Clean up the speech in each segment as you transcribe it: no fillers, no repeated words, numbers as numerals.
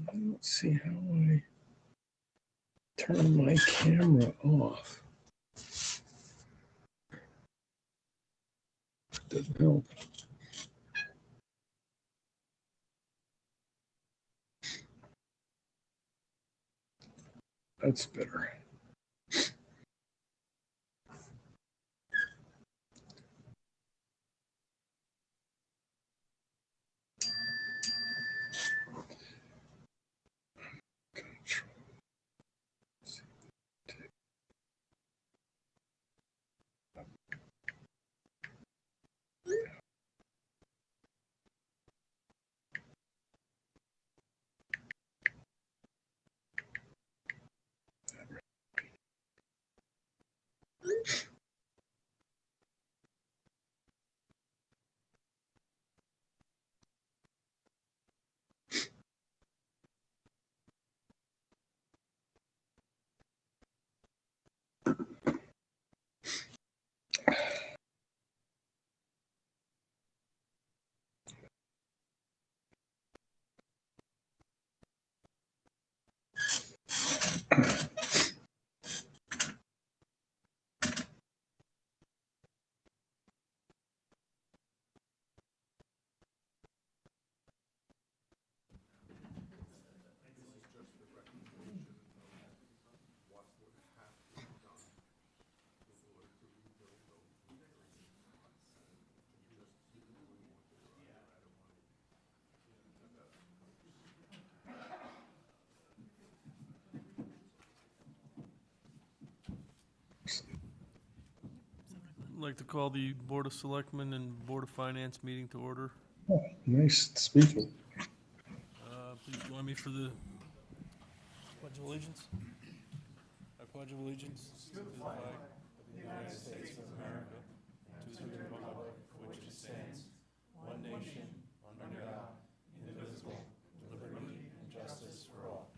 I don't see how I turn my camera off. Doesn't help. That's better. I'd like to call the Board of Selectmen and Board of Finance meeting to order. Oh, nice speaking. Please join me for the Pledge of Allegiance. I pledge allegiance to the flag of the United States of America, to the republic for which it stands, one nation, under God, indivisible, with liberty and justice for all.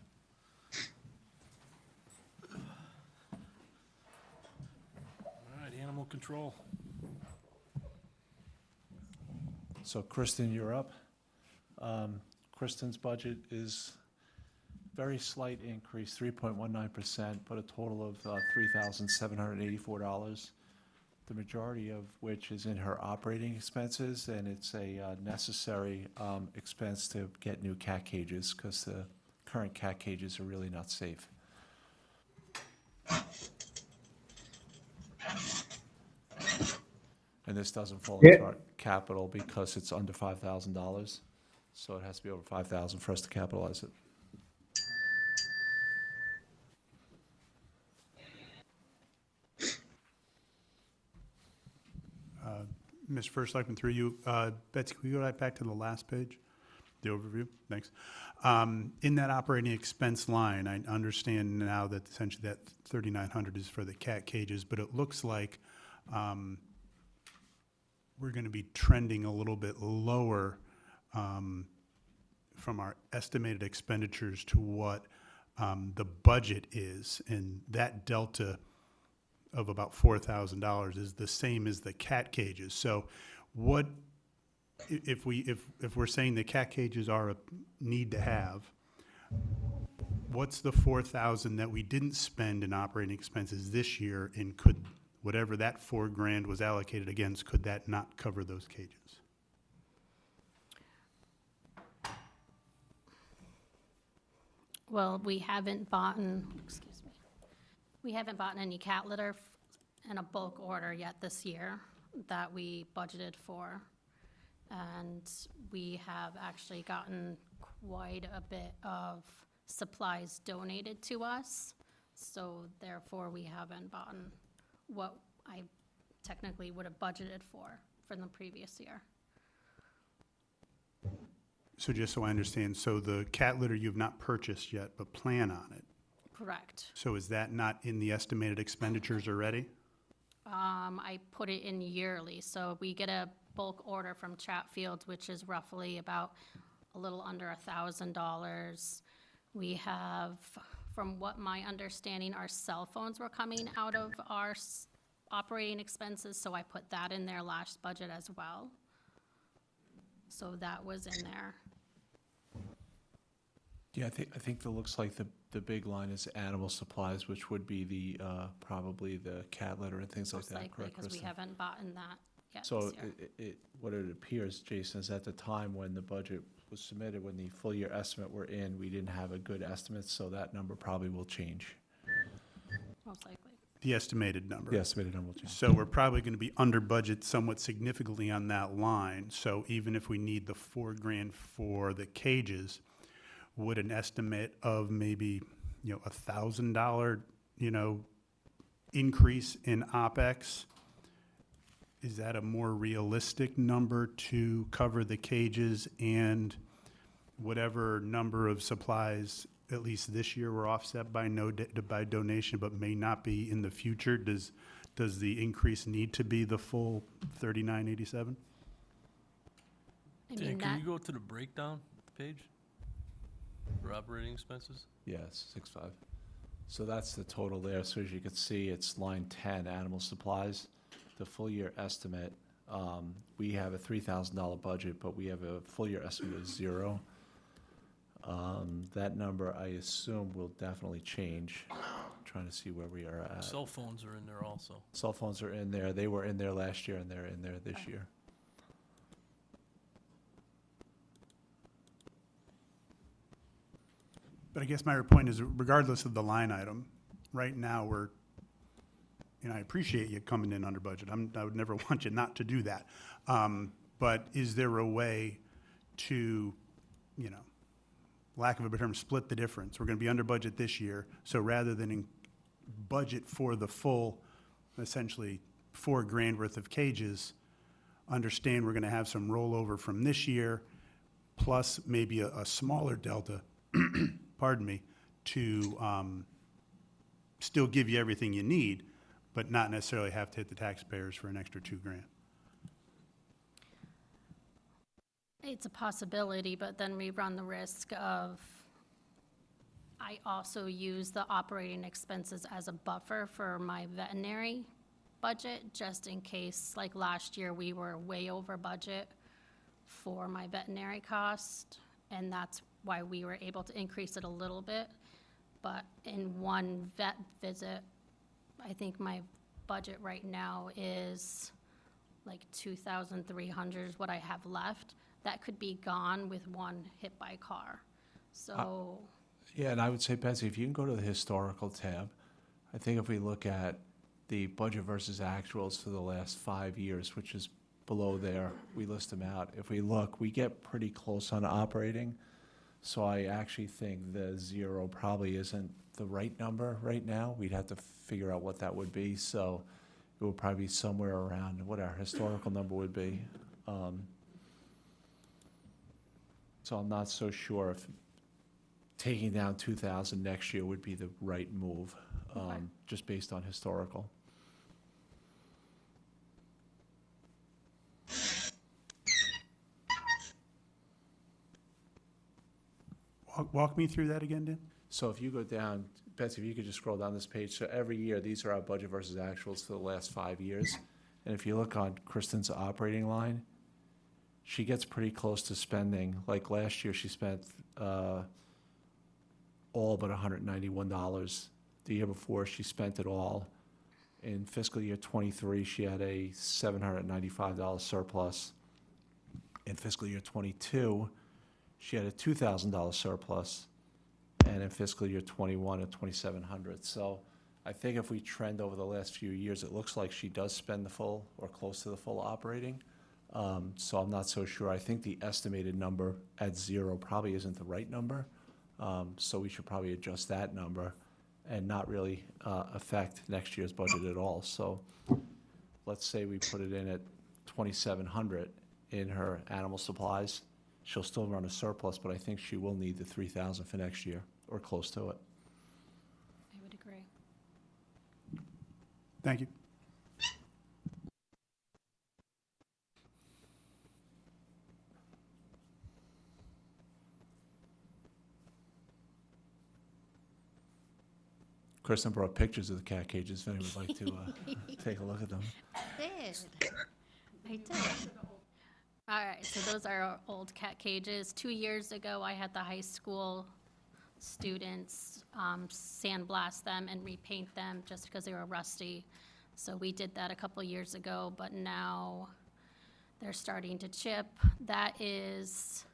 All right, animal control. So Kristen, you're up. Kristen's budget is very slight increase, 3.19%, but a total of $3,784. The majority of which is in her operating expenses, and it's a necessary expense to get new cat cages because the current cat cages are really not safe. And this doesn't fall into our capital because it's under $5,000. So it has to be over 5,000 for us to capitalize it. Mr. First Selectman, through you, Betsy, can we go right back to the last page, the overview? Thanks. In that operating expense line, I understand now that essentially that 3,900 is for the cat cages, but it looks like we're going to be trending a little bit lower from our estimated expenditures to what the budget is, and that delta of about $4,000 is the same as the cat cages. So what if we're saying the cat cages are a need to have, what's the 4,000 that we didn't spend in operating expenses this year, and could whatever that $4,000 was allocated against, could that not cover those cages? Well, we haven't bought any cat litter in a bulk order yet this year that we budgeted for. And we have actually gotten quite a bit of supplies donated to us. So therefore, we haven't bought what I technically would have budgeted for the previous year. So just so I understand, so the cat litter you've not purchased yet, but plan on it. Correct. So is that not in the estimated expenditures already? I put it in yearly, so we get a bulk order from Chatfield, which is roughly about a little under $1,000. We have, from what my understanding, our cell phones were coming out of our operating expenses, so I put that in their last budget as well. So that was in there. Yeah, I think that looks like the big line is animal supplies, which would be the, probably the cat litter and things like Most that, likely, correct, because we Kristen? haven't bought in that yet So this year. what it appears, Jason, is at the time when the budget was submitted, when the full year estimate were in, we didn't have a good estimate, so that number probably will change. Most likely. The estimated number. The estimated number will change. So we're probably going to be under budget somewhat significantly on that line. So even if we need the $4,000 for the cages, would an estimate of maybe, $1,000, increase in OpEx, is that a more realistic number to cover the cages and whatever number of supplies, at least this year, were offset by by donation, but may not be in the future? Does the increase need to be the full $39.87? I Dan, mean, can that, you go to the breakdown page for operating expenses? Yes, 6.5. So that's the total there. So as you can see, it's line 10, animal supplies. The full year estimate, we have a $3,000 budget, but we have a full year estimate of 0. That number, I assume, will definitely change. Trying to see where we are at. Cell phones are in there also. Cell phones are in there. They were in there last year, and they're in there this year. But I guess my point is, regardless of the line item, right now, I appreciate you coming in under budget. I would never want you not to do that. But is there a way to, lack of a better term, split the difference? We're going to be under budget this year, so rather than budget for the full, essentially, $4,000 worth of cages, understand we're going to have some rollover from this year, plus maybe a smaller delta, pardon me, to still give you everything you need, but not necessarily have to hit the taxpayers for an extra $2,000. it's a possibility, but then we run the risk of, I also use the operating expenses as a buffer for my veterinary budget, just in case, like last year, we were way over budget for my veterinary cost, and that's why we were able to increase it a little bit. But in one vet visit, I think my budget right now is like 2,300 is what I have left. That could be gone with one hit by car. So, Yeah, and I would say, Betsy, if you can go to the historical tab, I think if we look at the budget versus actuals for the last 5 years, which is below there, we list them out. If we look, we get pretty close on operating. So I actually think the 0 probably isn't the right number right now. We'd have to figure out what that would be. So it would probably be somewhere around what our historical number would be. So I'm not so sure if taking down 2,000 next year would be the right move, Okay. just based on historical. Walk me through that again, Dan? So if you go down, Betsy, if you could just scroll down this page, so every year, these are our budget versus actuals for the last 5 years. And if you look on Kristen's operating line, she gets pretty close to spending, like last year, she spent all but $191. The year before, she spent it all. In fiscal year '23, she had a $795 surplus. In fiscal year '22, she had a $2,000 surplus. And in fiscal year '21 at $2,700. So I think if we trend over the last few years, it looks like she does spend the full or close to the full operating. So I'm not so sure. I think the estimated number at 0 probably isn't the right number. So we should probably adjust that number and not really affect next year's budget at all. So let's say we put it in at 2,700 in her animal supplies. She'll still run a surplus, but I think she will need the 3,000 for next year, or close to it. I would agree. Thank you. Kristen brought pictures of the cat cages, if anyone would like to take a look at them. I did. All right, so those are our old cat cages. 2 years ago, I had the high school students sandblast them and repaint them just because they were rusty. So we did that a couple years ago, but now they're starting to chip. That is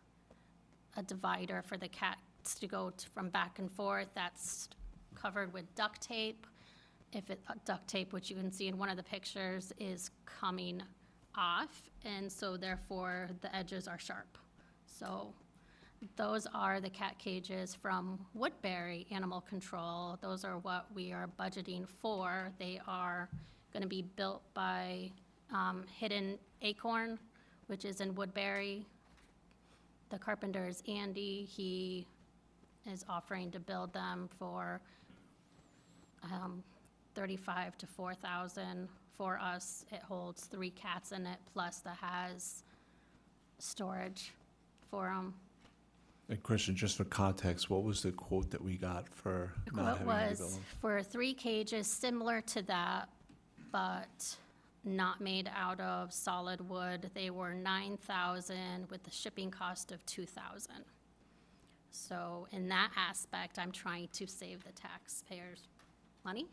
a divider for the cats to go from back and forth. That's covered with duct tape. Duct tape, which you can see in one of the pictures, is coming off, and so therefore the edges are sharp. So those are the cat cages from Woodbury Animal Control. Those are what we are budgeting for. They are going to be built by Hidden Acorn, which is in Woodbury. The carpenter is Andy. He is offering to build them for $35,000 to $4,000 for us. It holds 3 cats in it, plus that has storage for them. And Christian, just for context, what was the quote that we got for not What having to build was them? for 3 cages, similar to that, but not made out of solid wood. They were $9,000 with the shipping cost of $2,000. So in that aspect, I'm trying to save the taxpayers money,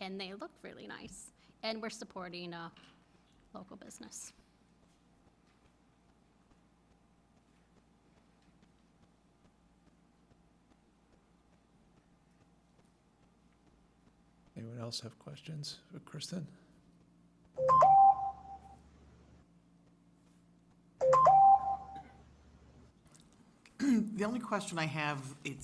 and they look really nice. And we're supporting a local business. Anyone else have questions for Kristen? The only question I have, it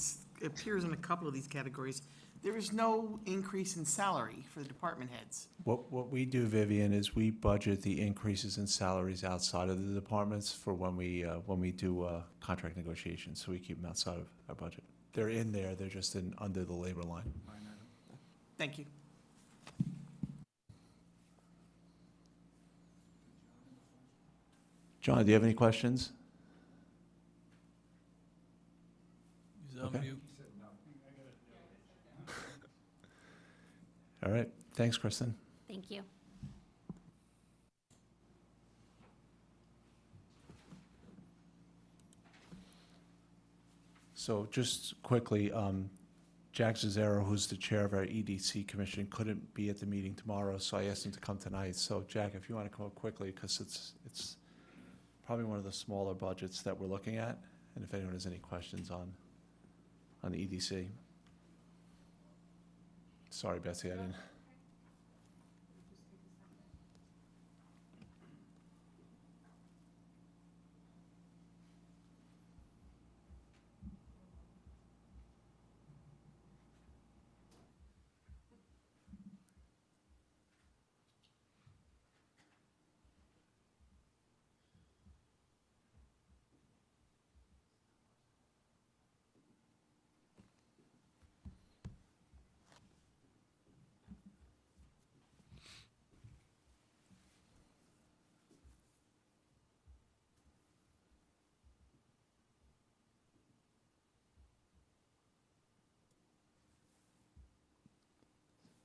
appears in a couple of these categories, there is no increase in salary for the department heads. What we do, Vivian, is we budget the increases in salaries outside of the departments for when we do contract negotiations, so we keep them outside of our budget. They're in there, they're just under the labor line. Thank you. John, do you have any questions? He's on Okay. mute. All right, thanks, Kristen. Thank you. So just quickly, Jack Zazaro, who's the chair of our EDC commission, couldn't be at the meeting tomorrow, so I asked him to come tonight. So Jack, if you want to come up quickly, because it's probably one of the smaller budgets that we're looking at, and if anyone has any questions on the EDC. Sorry, Betsy, I didn't.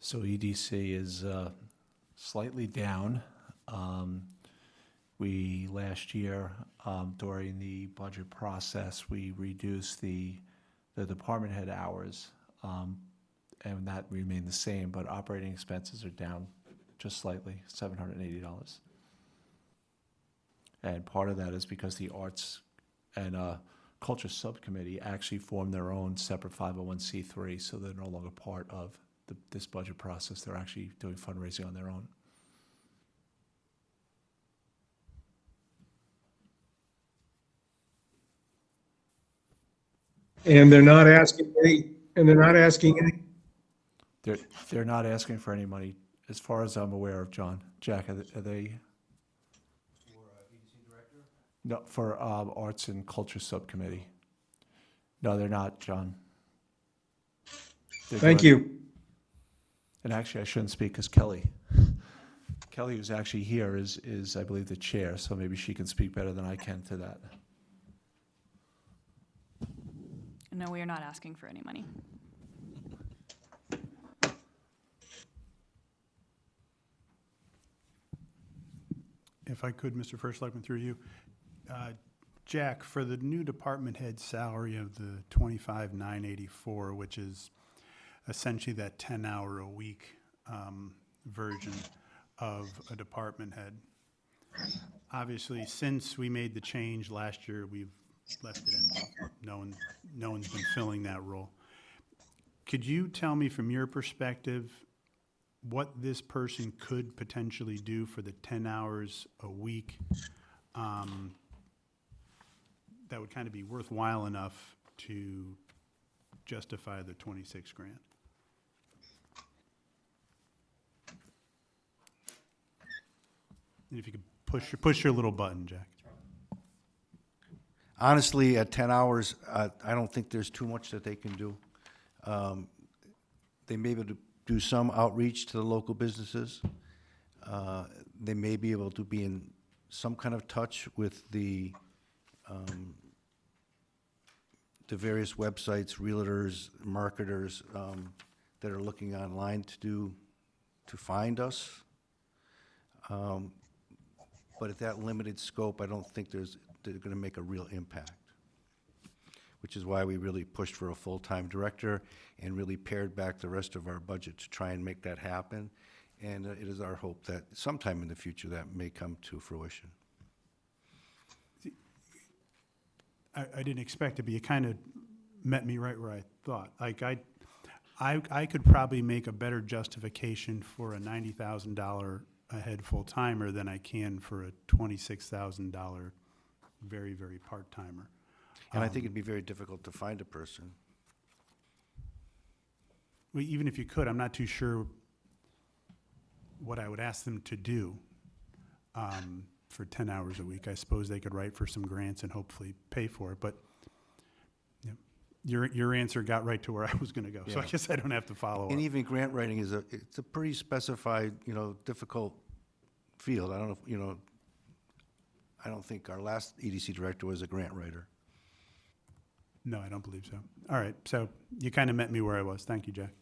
So EDC is slightly down. We, last year, during the budget process, we reduced the department head hours, and that remained the same, but operating expenses are down just slightly, $780. And part of that is because the Arts and Culture Subcommittee actually formed their own separate 501c3, so they're no longer part of this budget process. They're actually doing fundraising on their own. And they're not asking any, They're not asking for any money, as far as I'm aware of, John. Jack, are they? For EDC director? No, for Arts and Culture Subcommittee. No, they're not, John. thank you. And actually, I shouldn't speak, because Kelly, who's actually here, is, I believe, the chair, so maybe she can speak better than I can to that. No, we are not asking for any money. If I could, Mr. First Selectman, through you, Jack, for the new department head salary of the 25,984, which is essentially that 10-hour-a-week version of a department head. Obviously, since we made the change last year, we've left it empty. No one's been filling that role. Could you tell me from your perspective what this person could potentially do for the 10 hours a week that would kind of be worthwhile enough to justify the 26 grand? And if you could push your little button, Jack. Honestly, at 10 hours, I don't think there's too much that they can do. They may be able to do some outreach to the local businesses. They may be able to be in some kind of touch with the various websites, realtors, marketers that are looking online to find us. But at that limited scope, I don't think they're going to make a real impact, which is why we really pushed for a full-time director and really pared back the rest of our budget to try and make that happen. And it is our hope that sometime in the future that may come to fruition. I didn't expect it, but you kind of met me right where I thought. Like, I could probably make a better justification for a $90,000 a head full-timer than I can for a $26,000 very, very part-timer. And I think it'd be very difficult to find a person. Well, even if you could, I'm not too sure what I would ask them to do for 10 hours a week. I suppose they could write for some grants and hopefully pay for it, but you know, your answer got right to where I was gonna go, so I Yeah. guess I don't have to follow up. And even grant writing it's a pretty specified, difficult field. I don't know, I don't think our last EDC director was a grant writer. No, I don't believe so. All right, so you kind of met me where I was. Thank you, Jack.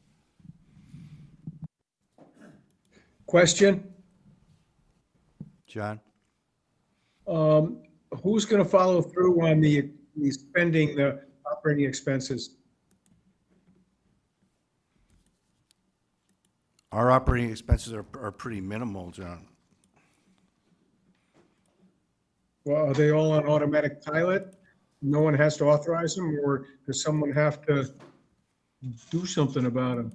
Question? John? Who's going to follow through on the spending, the operating expenses? Our operating expenses are pretty minimal, John. Well, are they all on automatic pilot? No one has to authorize them, or does someone have to do something about them?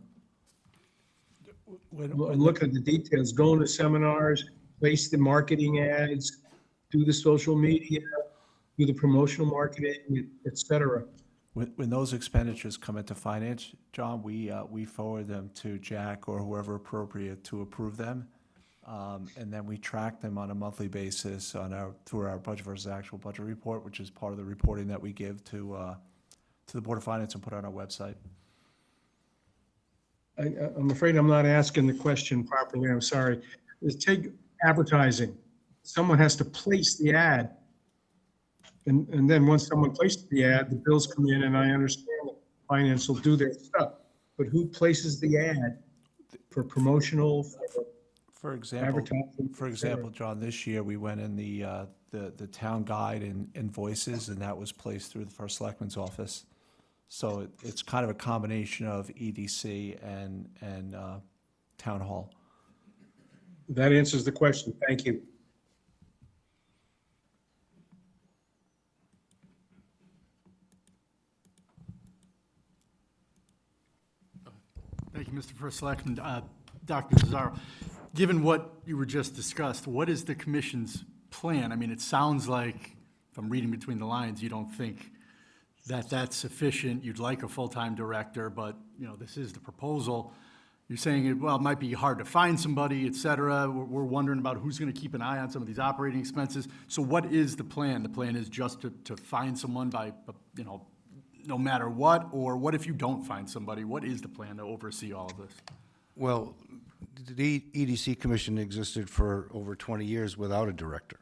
Look at the details, go into seminars, place the marketing ads, do the social media, do the promotional marketing, et cetera. When those expenditures come into finance, John, we forward them to Jack or whoever appropriate to approve them. And then we track them on a monthly basis through our budget versus actual budget report, which is part of the reporting that we give to the Board of Finance and put on our website. I'm afraid I'm not asking the question properly, I'm sorry. Take advertising. Someone has to place the ad. And then once someone places the ad, the bills come in, and I understand that finance will do their stuff. But who places the ad for promotional, For example, advertising? John, this year we went in the town guide and Voices, and that was placed through the First Selectman's office. So it's kind of a combination of EDC and Town Hall. That answers the question, thank you. Thank you, Mr. First Selectman. Dr. Pizarro, given what you were just discussed, what is the commission's plan? I mean, it sounds like, if I'm reading between the lines, you don't think that that's sufficient. You'd like a full-time director, but, this is the proposal. You're saying, it might be hard to find somebody, et cetera. We're wondering about who's going to keep an eye on some of these operating expenses. So what is the plan? The plan is just to find someone by, no matter what? Or what if you don't find somebody? What is the plan to oversee all of this? Well, the EDC commission existed for over 20 years without a director.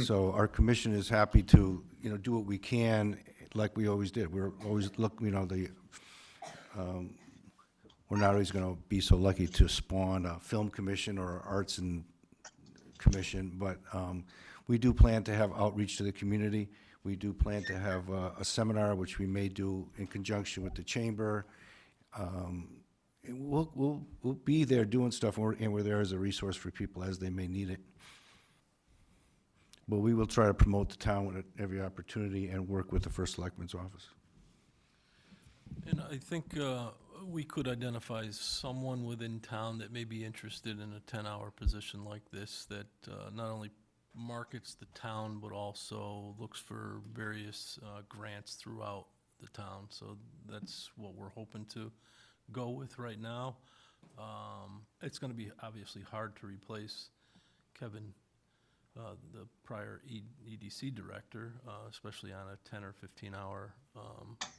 So our commission is happy to, do what we can, like we always did. We're always we're not always going to be so lucky to spawn a film commission or arts and commission, but we do plan to have outreach to the community. We do plan to have a seminar, which we may do in conjunction with the chamber. And we'll be there doing stuff, and we're there as a resource for people as they may need it. But we will try to promote the town at every opportunity and work with the First Selectman's office. And I think we could identify someone within town that may be interested in a 10-hour position like this that not only markets the town, but also looks for various grants throughout the town. So that's what we're hoping to go with right now. It's going to be obviously hard to replace Kevin, the prior EDC director, especially on a 10 or 15-hour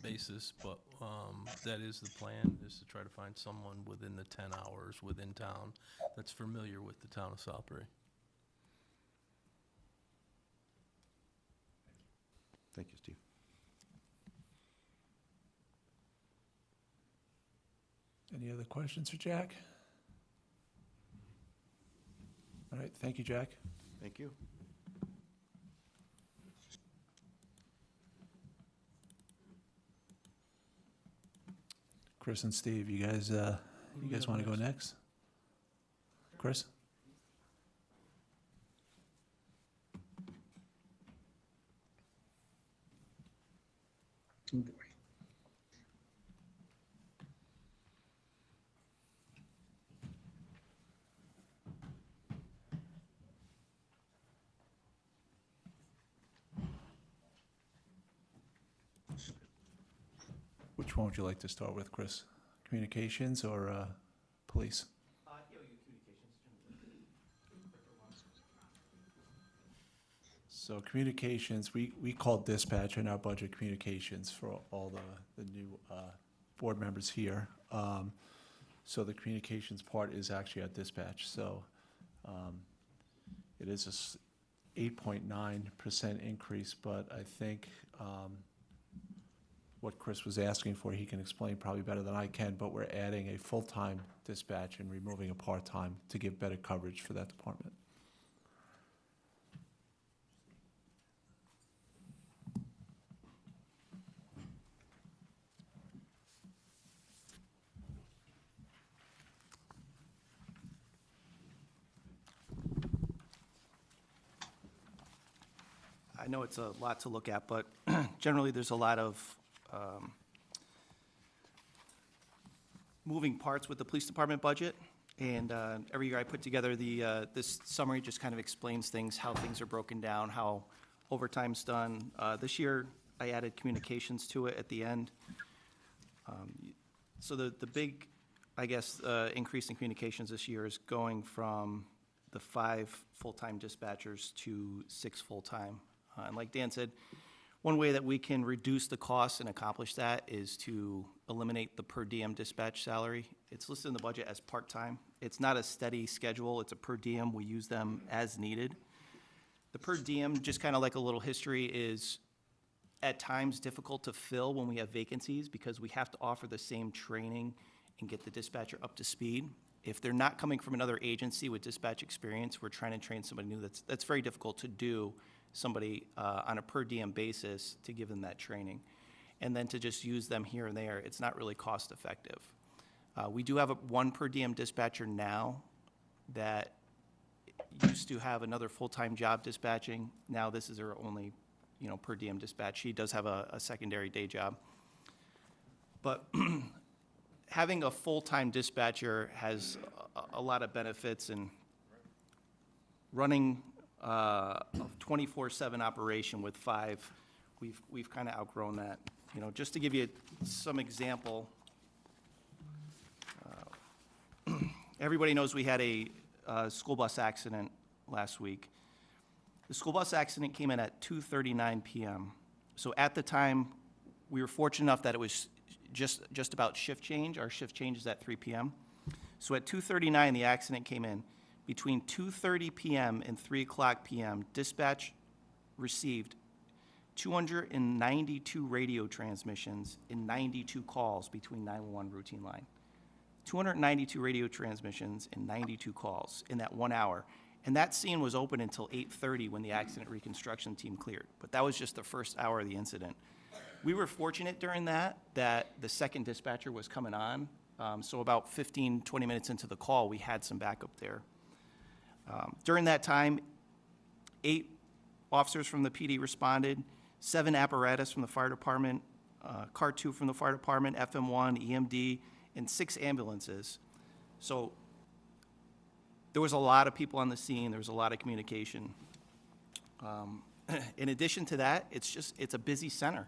basis, but that is the plan, is to try to find someone within the 10 hours within town that's familiar with the town of Southbury. Thank you, Steve. Any other questions for Jack? All right, thank you, Jack. Thank you. Chris and Steve, you guys want to go next? Chris? Oh, boy. Which one would you like to start with, Chris? Communications or police? So communications, we call dispatch in our budget communications for all the new board members here. So the communications part is actually at dispatch. So it is a 8.9% increase, but I think what Chris was asking for, he can explain probably better than I can, but we're adding a full-time dispatch and removing a part-time to give better coverage for that department. I know it's a lot to look at, but generally, there's a lot of moving parts with the police department budget. And every year I put together this summary, just kind of explains things, how things are broken down, how overtime's done. This year, I added communications to it at the end. So the big, I guess, increase in communications this year is going from the 5 full-time dispatchers to 6 full-time. And like Dan said, one way that we can reduce the cost and accomplish that is to eliminate the per diem dispatch salary. It's listed in the budget as part-time. It's not a steady schedule, it's a per diem. We use them as needed. The per diem, just kind of like a little history, is at times difficult to fill when we have vacancies because we have to offer the same training and get the dispatcher up to speed. If they're not coming from another agency with dispatch experience, we're trying to train somebody new. That's very difficult to do, somebody on a per diem basis to give them that training. And then to just use them here and there, it's not really cost effective. We do have one per diem dispatcher now that used to have another full-time job dispatching. Now this is her only, per diem dispatch. She does have a secondary day job. But having a full-time dispatcher has a lot of benefits, and running a 24/7 operation with 5, we've kind of outgrown that. Just to give you some example, everybody knows we had a school bus accident last week. The school bus accident came in at 2:39 p.m. So at the time, we were fortunate enough that it was just about shift change. Our shift change is at 3 p.m. So at 2:39, the accident came in. Between 2:30 p.m. and 3 o'clock p.m., dispatch received 292 radio transmissions and 92 calls between 911 routine line. 292 radio transmissions and 92 calls in that 1 hour. And that scene was open until 8:30 when the accident reconstruction team cleared. But that was just the first hour of the incident. We were fortunate during that the second dispatcher was coming on. So about 15, 20 minutes into the call, we had some backup there. During that time, 8 officers from the PD responded, 7 apparatus from the fire department, Car 2 from the fire department, FM1, EMD, and 6 ambulances. So there was a lot of people on the scene. There was a lot of communication. In addition to that, it's a busy center.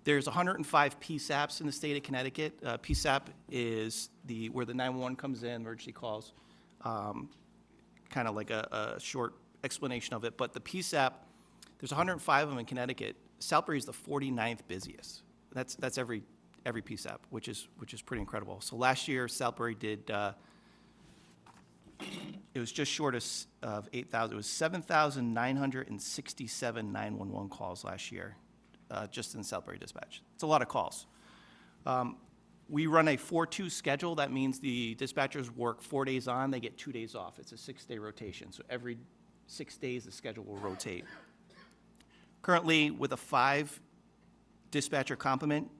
There's 105 PSAPs in the state of Connecticut. PSAP is where the 911 comes in, emergency calls, kind of like a short explanation of it. But the PSAP, there's 105 of them in Connecticut. Southbury is the 49th busiest. That's every PSAP, which is pretty incredible. So last year, Southbury did, it was just short of 8,000. It was 7,967 911 calls last year, just in Southbury Dispatch. It's a lot of calls. We run a 4-2 schedule. That means the dispatchers work 4 days on, they get 2 days off. It's a 6-day rotation. So every 6 days, the schedule will rotate. Currently, with a 5 dispatcher complement,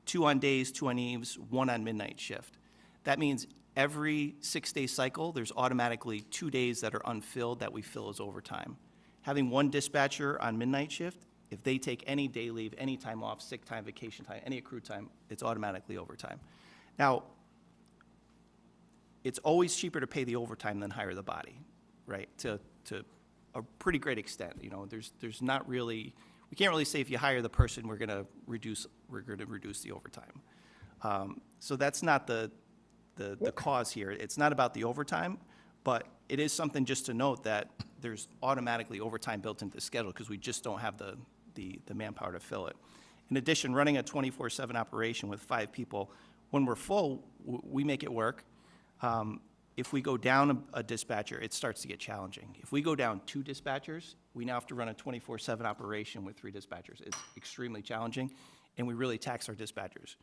2 on days, 2 on eves, 1 on midnight shift. That means every 6-day cycle, there's automatically 2 days that are unfilled that we fill as overtime. Having 1 dispatcher on midnight shift, if they take any day leave, any time off, sick time, vacation time, any accrued time, it's automatically overtime. Now, it's always cheaper to pay the overtime than hire the body, right? To a pretty great extent. You know, there's not really, we can't really say if you hire the person, we're gonna reduce the overtime. So that's not the cause here. It's not about the overtime, but it is something just to note that there's automatically overtime built into the schedule because we just don't have the manpower to fill it. In addition, running a 24/7 operation with 5 people, when we're full, we make it work. If we go down a dispatcher, it starts to get challenging. If we go down 2 dispatchers, we now have to run a 24/7 operation with 3 dispatchers. It's extremely challenging, and we really tax our dispatchers.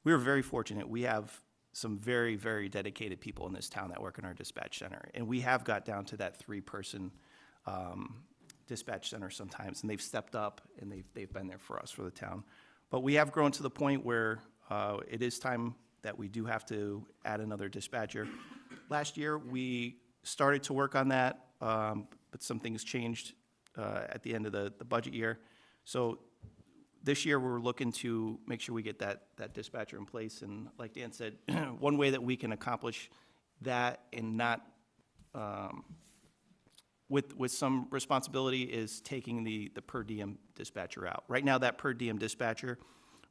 We were very fortunate. We have some very, very dedicated people in this town that work in our dispatch center, and we have got down to that 3-person dispatch center sometimes, and they've stepped up, and they've been there for us, for the town. But we have grown to the point where it is time that we do have to add another dispatcher. Last year, we started to work on that, but some things changed at the end of the budget year. So this year, we're looking to make sure we get that dispatcher in place. And like Dan said, one way that we can accomplish that and not, with some responsibility, is taking the per diem dispatcher out. Right now, that per diem dispatcher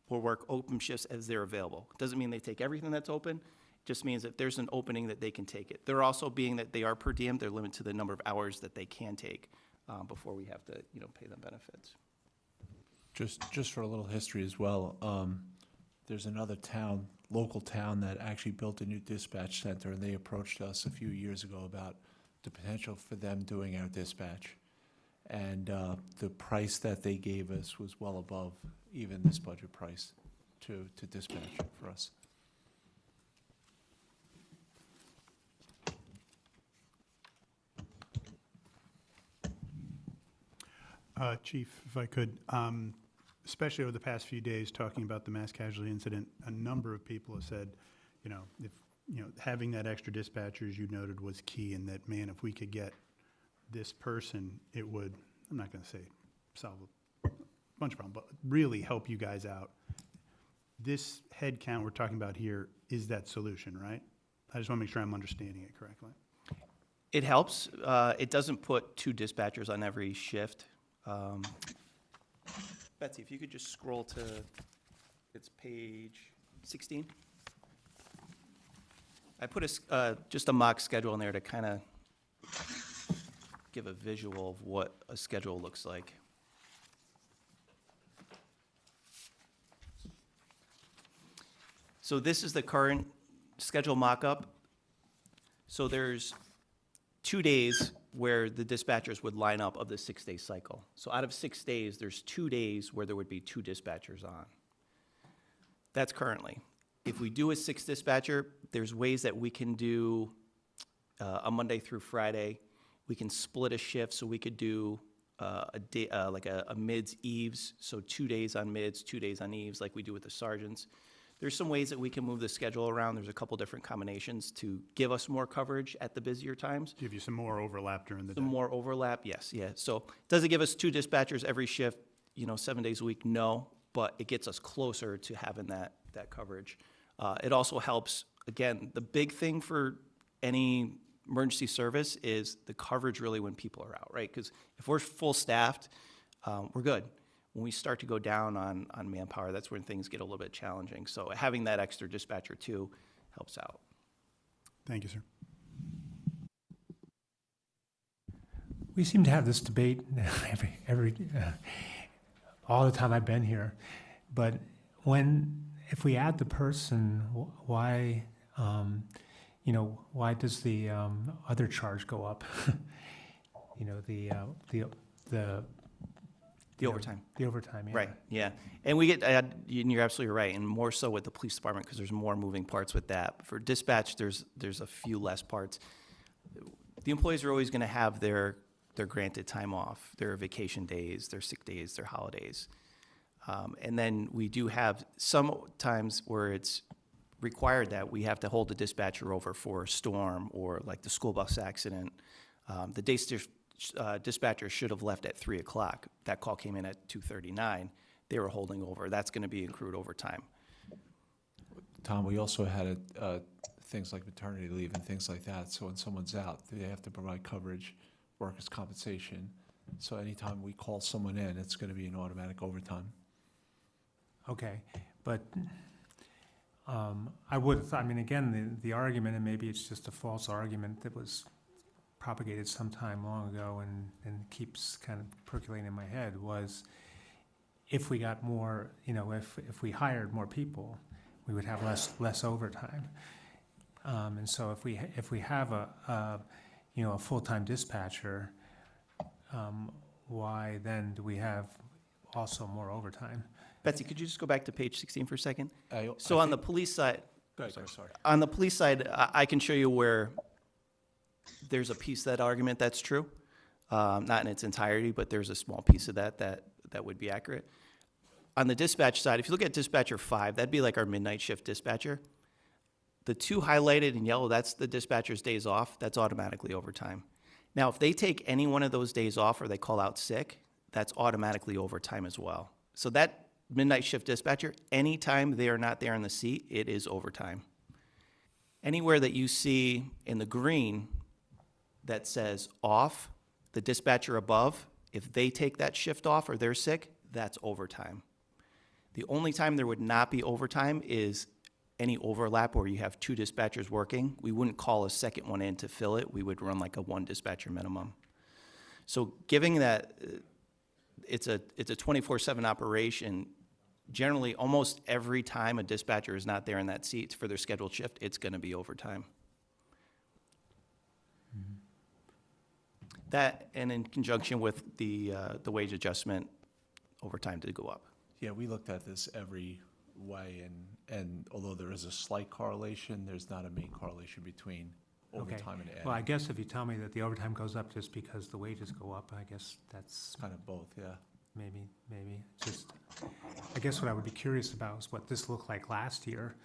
will work open shifts as they're available. Doesn't mean they take everything that's open. Just means that there's an opening that they can take it. They're also, being that they are per diem, they're limited to the number of hours that they can take before we have to, pay them benefits. Just for a little history as well, there's another town, local town, that actually built a new dispatch center, and they approached us a few years ago about the potential for them doing our dispatch. And the price that they gave us was well above even this budget price to dispatch for us. Chief, if I could, especially over the past few days, talking about the mass casualty incident, a number of people have said, having that extra dispatcher, as you noted, was key, and that, man, if we could get this person, it would, I'm not going to say solve a bunch of problems, but really help you guys out. This head count we're talking about here is that solution, right? I just want to make sure I'm understanding it correctly. It helps. It doesn't put 2 dispatchers on every shift. Betsy, if you could just scroll to, it's page 16. I put just a mock schedule in there to kind of give a visual of what a schedule looks like. So this is the current schedule mock-up. So there's 2 days where the dispatchers would line up of the 6-day cycle. So out of 6 days, there's 2 days where there would be 2 dispatchers on. That's currently. If we do a 6 dispatcher, there's ways that we can do a Monday through Friday. We can split a shift, so we could do a day, like a mids eves, so 2 days on mids, 2 days on eves, like we do with the sergeants. There's some ways that we can move the schedule around. There's a couple different combinations to give us more coverage at the busier times. Give you some more overlap during the day. Some more overlap, yes, yeah. So does it give us 2 dispatchers every shift, 7 days a week? No, but it gets us closer to having that coverage. It also helps, again, the big thing for any emergency service is the coverage really when people are out, right? Because if we're full staffed, we're good. When we start to go down on manpower, that's when things get a little bit challenging. So having that extra dispatcher too helps out. Thank you, sir. We seem to have this debate all the time I've been here, but if we add the person, why, why does the other charge go up? The overtime. The overtime, yeah. Right, yeah. And we get, and you're absolutely right, and more so with the police department because there's more moving parts with that. For dispatch, there's a few less parts. The employees are always going to have their granted time off, their vacation days, their sick days, their holidays. And then we do have some times where it's required that we have to hold the dispatcher over for a storm or like the school bus accident. The day dispatcher should have left at 3 o'clock. That call came in at 2:39. They were holding over. That's going to be accrued overtime. Tom, we also had things like maternity leave and things like that. So when someone's out, they have to provide coverage, workers' compensation. So anytime we call someone in, it's going to be an automatic overtime. Okay, but I would have thought, again, the argument, and maybe it's just a false argument that was propagated some time long ago and keeps kind of percolating in my head, was if we got more, if we hired more people, we would have less overtime. And so if we have a full-time dispatcher, why then do we have also more overtime? Betsy, could you just go back to page 16 for a second? I So on the think- police side, Go ahead, sorry. on the police side, I can show you where there's a piece of that argument that's true. Not in its entirety, but there's a small piece of that would be accurate. On the dispatch side, if you look at dispatcher 5, that'd be like our midnight shift dispatcher. The 2 highlighted in yellow, that's the dispatcher's days off. That's automatically overtime. Now, if they take any one of those days off or they call out sick, that's automatically overtime as well. So that midnight shift dispatcher, anytime they are not there in the seat, it is overtime. Anywhere that you see in the green that says off, the dispatcher above, if they take that shift off or they're sick, that's overtime. The only time there would not be overtime is any overlap where you have 2 dispatchers working. We wouldn't call a second one in to fill it. We would run like a 1 dispatcher minimum. So giving that, it's a 24/7 operation. Generally, almost every time a dispatcher is not there in that seat for their scheduled shift, it's going to be overtime. That, and in conjunction with the wage adjustment, overtime did go up. Yeah, we looked at this every way, and although there is a slight correlation, there's not a main correlation between Okay. overtime and Well, I adding. guess if you tell me that the overtime goes up just because the wages go up, I guess that's It's kind of both, yeah. maybe, just, I guess what I would be curious about is what this looked like last year,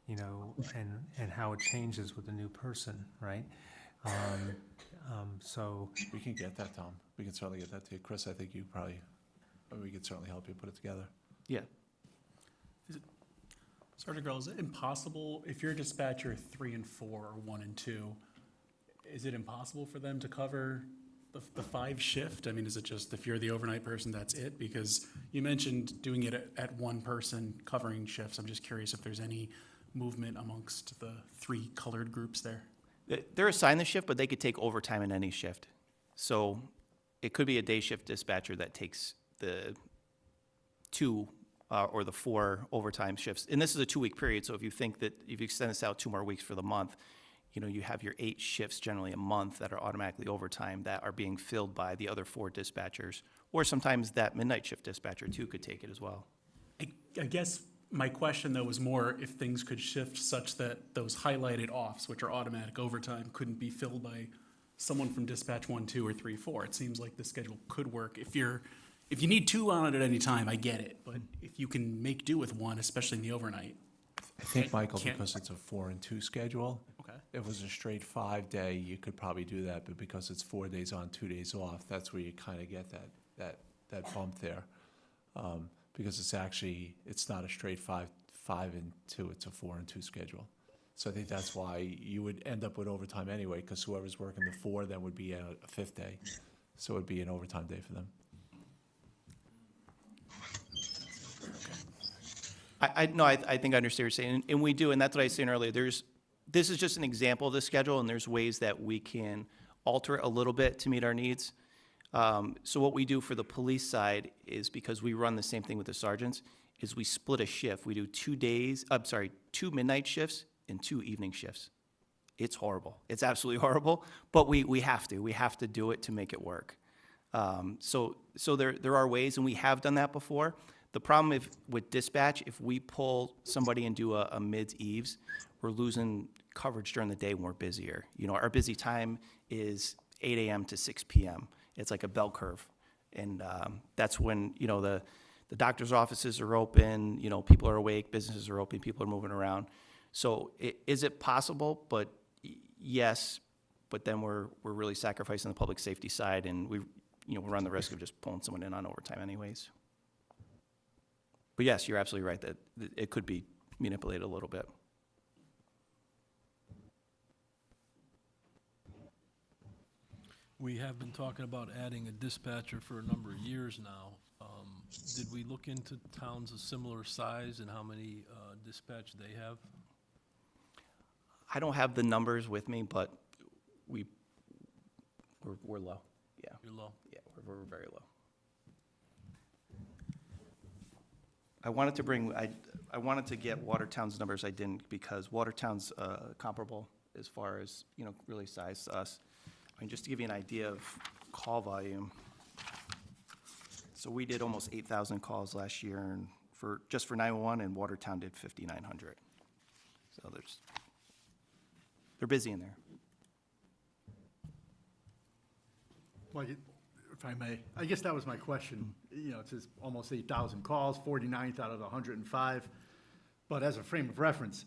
and how it changes with the new person, right? So, We can get that, Tom. We can certainly get that to you. Chris, I think we could certainly help you put it together. Yeah. Sergeant Girl, is it impossible, if you're a dispatcher 3 and 4 or 1 and 2, is it impossible for them to cover the 5 shift? Is it just if you're the overnight person, that's it? Because you mentioned doing it at 1 person covering shifts. I'm just curious if there's any movement amongst the 3 colored groups there. They're assigned the shift, but they could take overtime in any shift. So it could be a day shift dispatcher that takes the 2 or the 4 overtime shifts. And this is a 2-week period, so if you think that if you extend this out 2 more weeks for the month, you have your 8 shifts generally a month that are automatically overtime that are being filled by the other 4 dispatchers. Or sometimes that midnight shift dispatcher too could take it as well. I guess My question, though, was more if things could shift such that those highlighted offs, which are automatic overtime, couldn't be filled by someone from dispatch 1, 2, or 3, 4. It seems like the schedule could work. If you need 2 on it at any time, I get it. But if you can make do with 1, especially in the overnight. I think, Michael, Can't- because it's a 4 and 2 schedule. Okay. If it was a straight 5-day, you could probably do that, but because it's 4 days on, 2 days off, that's where you kind of get that bump there. Because it's not a straight 5 and 2, it's a 4 and 2 schedule. So I think that's why you would end up with overtime anyway, because whoever's working the 4 then would be a 5th day. So it'd be an overtime day for them. I think I understand what you're saying, and we do, and that's what I was saying earlier. This is just an example of the schedule, and there's ways that we can alter it a little bit to meet our needs. So what we do for the police side is, because we run the same thing with the sergeants, is we split a shift. We do 2 midnight shifts and 2 evening shifts. It's horrible. It's absolutely horrible, but we have to. We have to do it to make it work. So there are ways, and we have done that before. The problem with dispatch, if we pull somebody and do a mids-eves, we're losing coverage during the day when we're busier. You know, our busy time is 8 a.m. to 6 p.m. It's like a bell curve. And that's when, you know, the doctor's offices are open, you know, people are awake, businesses are open, people are moving around. So is it possible? But yes, but then we're really sacrificing the public safety side, and we run the risk of just pulling someone in on overtime anyways. But yes, you're absolutely right that it could be manipulated a little bit. We have been talking about adding a dispatcher for a number of years now. Did we look into towns of similar size and how many dispatch they have? I don't have the numbers with me, but we're low. Yeah, You're low. yeah, we're very low. I wanted to get Watertown's numbers. I didn't, because Watertown's comparable as far as, you know, really size to us. I mean, just to give you an idea of call volume. So we did almost 8,000 calls last year, and just for 911, and Watertown did 5,900. So they're busy in there. Well, if I may, I guess that was my question. You know, it says almost 8,000 calls, 49th out of the 105. But as a frame of reference,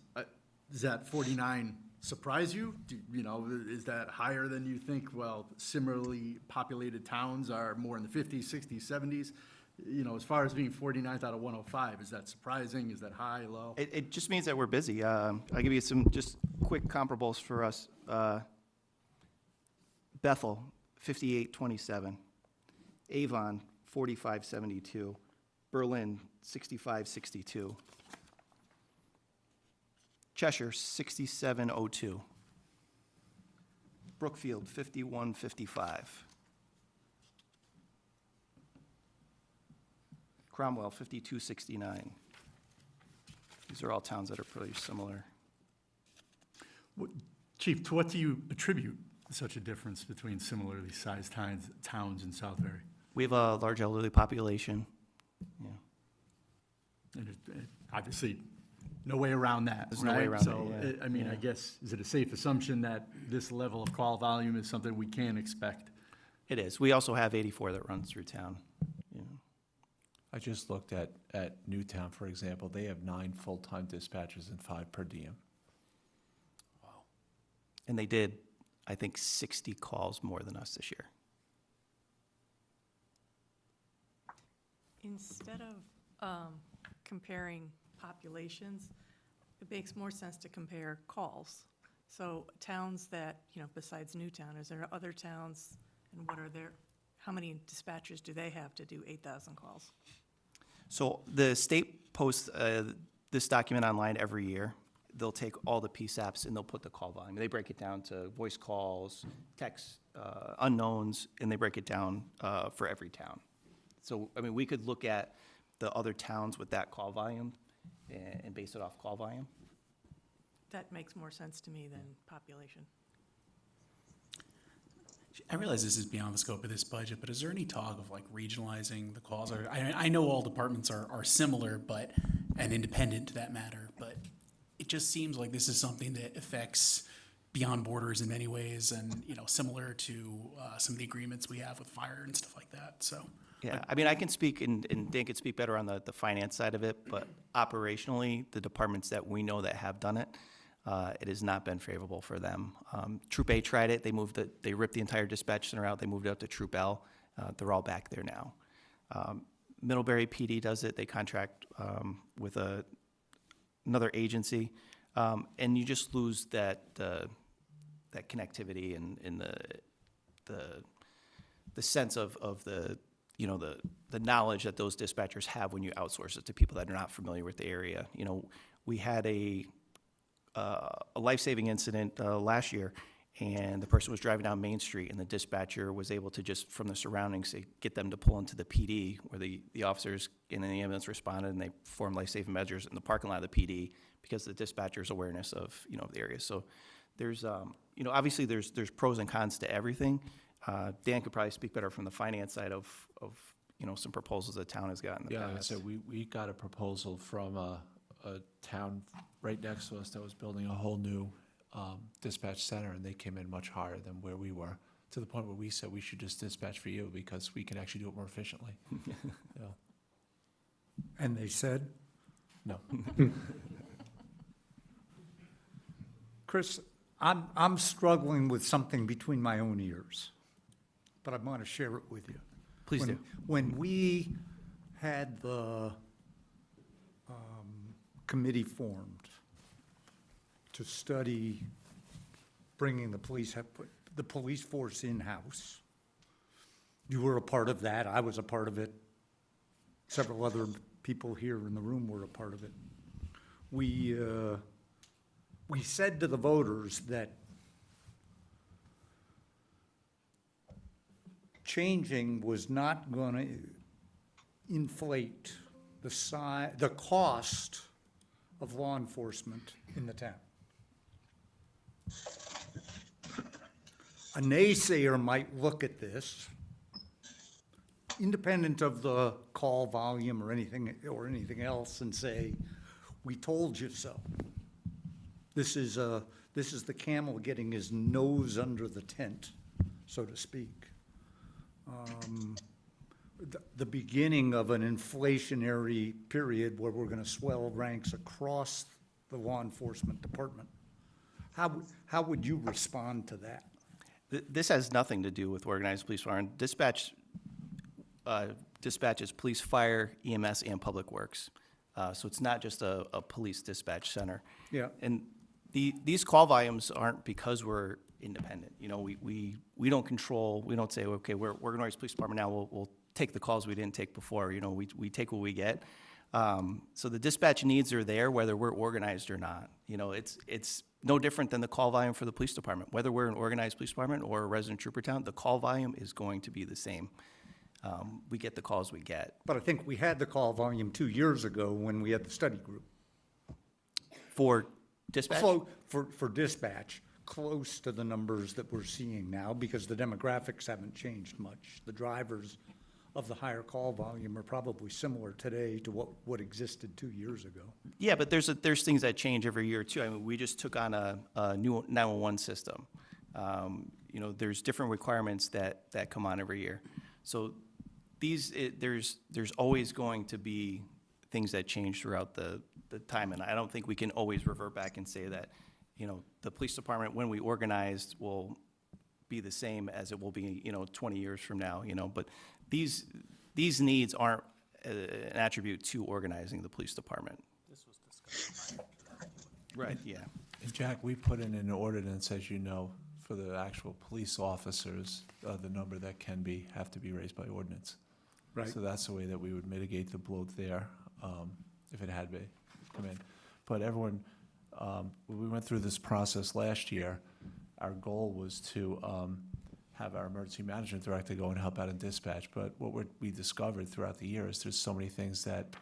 does that 49 surprise you? You know, is that higher than you think? Well, similarly populated towns are more in the 50s, 60s, 70s. You know, as far as being 49th out of 105, is that surprising? Is that high, low? It just means that we're busy. I'll give you some just quick comparables for us. Bethel, 5827. Avon, 4572. Berlin, 6562. Cheshire, 6702. Brookfield, 5155. Cromwell, 5269. These are all towns that are pretty similar. Chief, to what do you attribute such a difference between similarly sized towns in Southbury? We have a large elderly population. Yeah. And obviously, no way around that, There's no way right? around So, it, yeah. I mean, I Yeah. guess, is it a safe assumption that this level of call volume is something we can expect? It is. We also have 84 that runs through town. Yeah. I just looked at Newtown, for example. They have 9 full-time dispatchers and 5 per diem. And they did, I think, 60 calls more than us this year. Instead of comparing populations, it makes more sense to compare calls. So towns that, you know, besides Newtown, is there other towns, and how many dispatchers do they have to do 8,000 calls? So the state posts this document online every year. They'll take all the PSAPs and they'll put the call volume. They break it down to voice calls, text, unknowns, and they break it down for every town. So, I mean, we could look at the other towns with that call volume and base it off call volume. That makes more sense to me than population. I realize this is beyond the scope of this budget, but is there any talk of like regionalizing the calls? Or I know all departments are similar, but and independent to that matter, but it just seems like this is something that affects beyond borders in many ways, and, you know, similar to some of the agreements we have with fire and stuff like that, so. Yeah, I mean, I can speak, and Dan could speak better on the finance side of it, but operationally, the departments that we know that have done it, it has not been favorable for them. Troop A tried it, they ripped the entire dispatch center out, they moved it up to Troop L. They're all back there now. Middlebury PD does it, they contract with another agency, and you just lose that connectivity and the sense of the, you know, the knowledge that those dispatchers have when you outsource it to people that are not familiar with the area. You know, we had a life-saving incident last year, and the person was driving down Main Street, and the dispatcher was able to just, from the surroundings, get them to pull into the PD, where the officers in the ambulance responded, and they performed life-saving measures in the parking lot of the PD because of the dispatcher's awareness of, you know, the area. So there's, you know, obviously there's pros and cons to everything. Dan could probably speak better from the finance side of you know, some proposals the town has gotten in the Yeah, like I past. said, we got a proposal from a town right next to us that was building a whole new dispatch center, and they came in much higher than where we were, to the point where we said we should just dispatch for you because we can actually do it more efficiently. Yeah. And they said? No. Chris, I'm struggling with something between my own ears, but I want to share it with you. Please do. When we had the committee formed to study bringing the police force in-house, you were a part of that, I was a part of it, several other people here in the room were a part of it. We said to the voters that changing was not going to inflate the cost of law enforcement in the town. A naysayer might look at this, independent of the call volume or anything else, and say, "We told you so." This is the camel getting his nose under the tent, so to speak. The beginning of an inflationary period where we're going to swell ranks across the law enforcement department. How would you respond to that? This has nothing to do with organized police fire. Dispatch dispatches police, fire, EMS, and public works. So it's not just a police dispatch center. Yeah. And these call volumes aren't because we're independent. You know, we don't control, we don't say, okay, we're organized police department now, we'll take the calls we didn't take before. You know, we take what we get. So the dispatch needs are there whether we're organized or not. You know, it's no different than the call volume for the police department. Whether we're an organized police department or a resident trooper town, the call volume is going to be the same. We get the calls we get. But I think we had the call volume 2 years ago when we had the study group. For dispatch? For dispatch, close to the numbers that we're seeing now, because the demographics haven't changed much. The drivers of the higher call volume are probably similar today to what existed 2 years ago. Yeah, but there's things that change every year too. I mean, we just took on a new 911 system. You know, there's different requirements that come on every year. So there's always going to be things that change throughout the time, and I don't think we can always revert back and say that, you know, the police department, when we organized, will be the same as it will be, you know, 20 years from now, you know, but these needs aren't an attribute to organizing the police department. This was discussed. Right, yeah. And Jack, we put in an ordinance, as you know, for the actual police officers, the number that can have to be raised by ordinance. Right. So that's the way that we would mitigate the bloat there, if it had come in. But everyone, when we went through this process last year, our goal was to have our emergency management director go and help out in dispatch. But what we discovered throughout the year is there's so many things that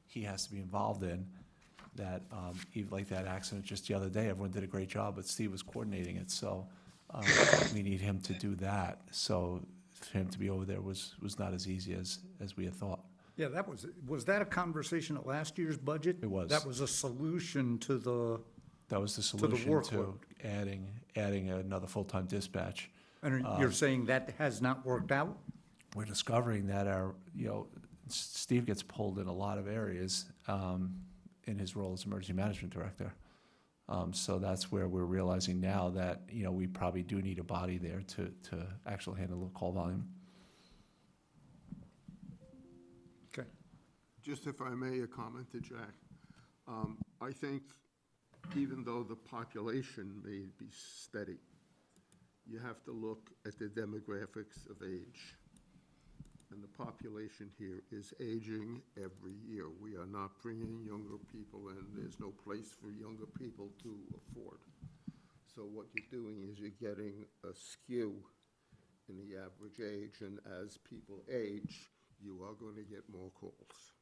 he has to be involved in that, even like that accident just the other day, everyone did a great job, but Steve was coordinating it. So we need him to do that. So for him to be over there was not as easy as we had thought. Yeah, was that a conversation at last year's budget? It was. That was a solution to the, That was the the solution to workload. adding another full-time dispatch. and you're saying that has not worked out? We're discovering that Steve gets pulled in a lot of areas in his role as emergency management director. So that's where we're realizing now that, we probably do need a body there to actually handle the call volume. Okay. Just if I may, a comment to Jack. I think even though the population may be steady, you have to look at the demographics of age. And the population here is aging every year. We are not bringing younger people in. There's no place for younger people to afford. So what you're doing is you're getting a skew in the average age, and as people age, you are going to get more calls.